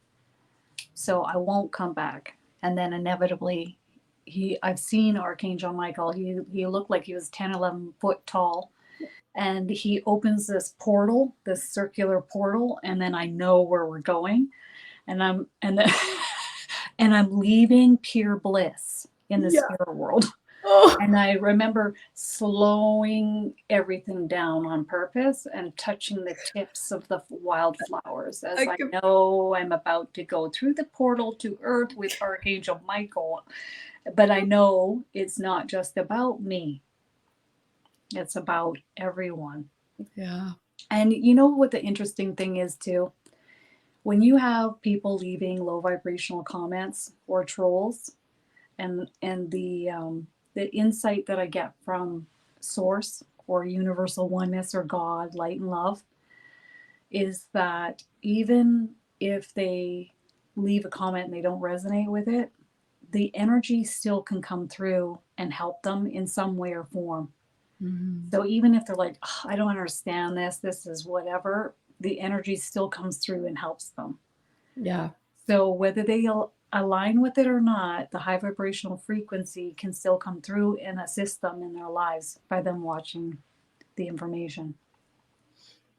Speaker 1: So I won't come back. And then inevitably, I've seen Archangel Michael. He looked like he was 10, 11 foot tall. And he opens this portal, this circular portal, and then I know where we're going. And I'm leaving pure bliss in the spirit world. Oh. And I remember slowing everything down on purpose and touching the tips of the wildflowers as I know I'm about to go through the portal to Earth with Archangel Michael. But I know it's not just about me. It's about everyone. Yeah. And you know what the interesting thing is too? When you have people leaving low vibrational comments or trolls, and the insight that I get from Source or Universal Oneness or God, Light and Love, is that even if they leave a comment and they don't resonate with it, the energy still can come through and help them in some way or form. So even if they're like, oh, I don't understand this is whatever, the energy still comes through and helps them. Yeah. So whether they align with it or not, the high vibrational frequency can still come through and assist them in their lives by them watching the information.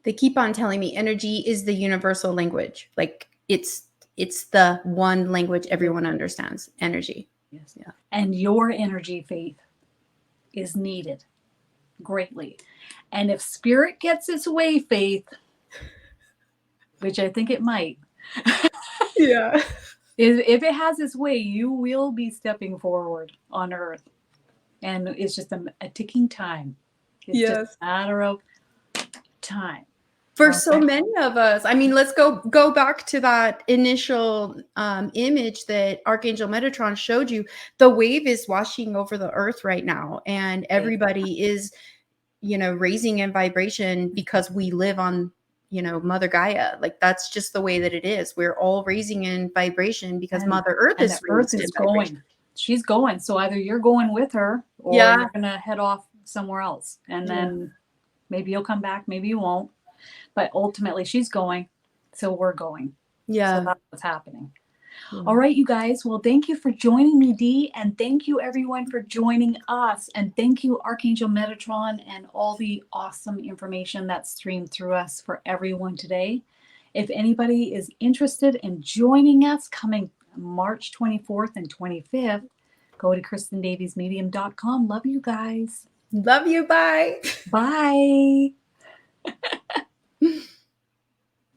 Speaker 2: They keep on telling me energy is the universal language. Like it's the one language everyone understands, energy.
Speaker 1: Yes. Yeah. And your energy, Faith, is needed greatly. And if spirit gets its way, Faith, which I think it might, yeah, if it has its way, you will be stepping forward on Earth, and it's just a ticking time. It's just a matter of time.
Speaker 2: For so
Speaker 1: Okay.
Speaker 2: many of us. I mean, let's go back to that initial image that Archangel Metatron showed you. The wave is washing over the earth right now, and everybody is, raising in vibration because we live on, Mother Gaia. Like, that's just the way that it is. We're all raising in vibration because
Speaker 1: And
Speaker 2: Mother Earth
Speaker 1: and the
Speaker 2: is
Speaker 1: earth
Speaker 2: raised in
Speaker 1: is
Speaker 2: vibration.
Speaker 1: going. She's going. So either you're going with her or
Speaker 2: Yeah,
Speaker 1: you're gonna head off somewhere else. And
Speaker 2: yeah,
Speaker 1: then maybe you'll come back, maybe you won't. But ultimately she's going. So we're going. So
Speaker 2: yeah.
Speaker 1: that's what's happening.
Speaker 2: Yeah.
Speaker 1: All right, you guys. Well, thank you for joining me, Dee, and thank you everyone for joining us. And thank you, Archangel Metatron, and all the awesome information that streamed through us for everyone today. If anybody is interested in joining us coming March 24th and 25th, go to KristinDaviesMedium.com. Love you guys.
Speaker 2: Love you. Bye.
Speaker 1: Bye.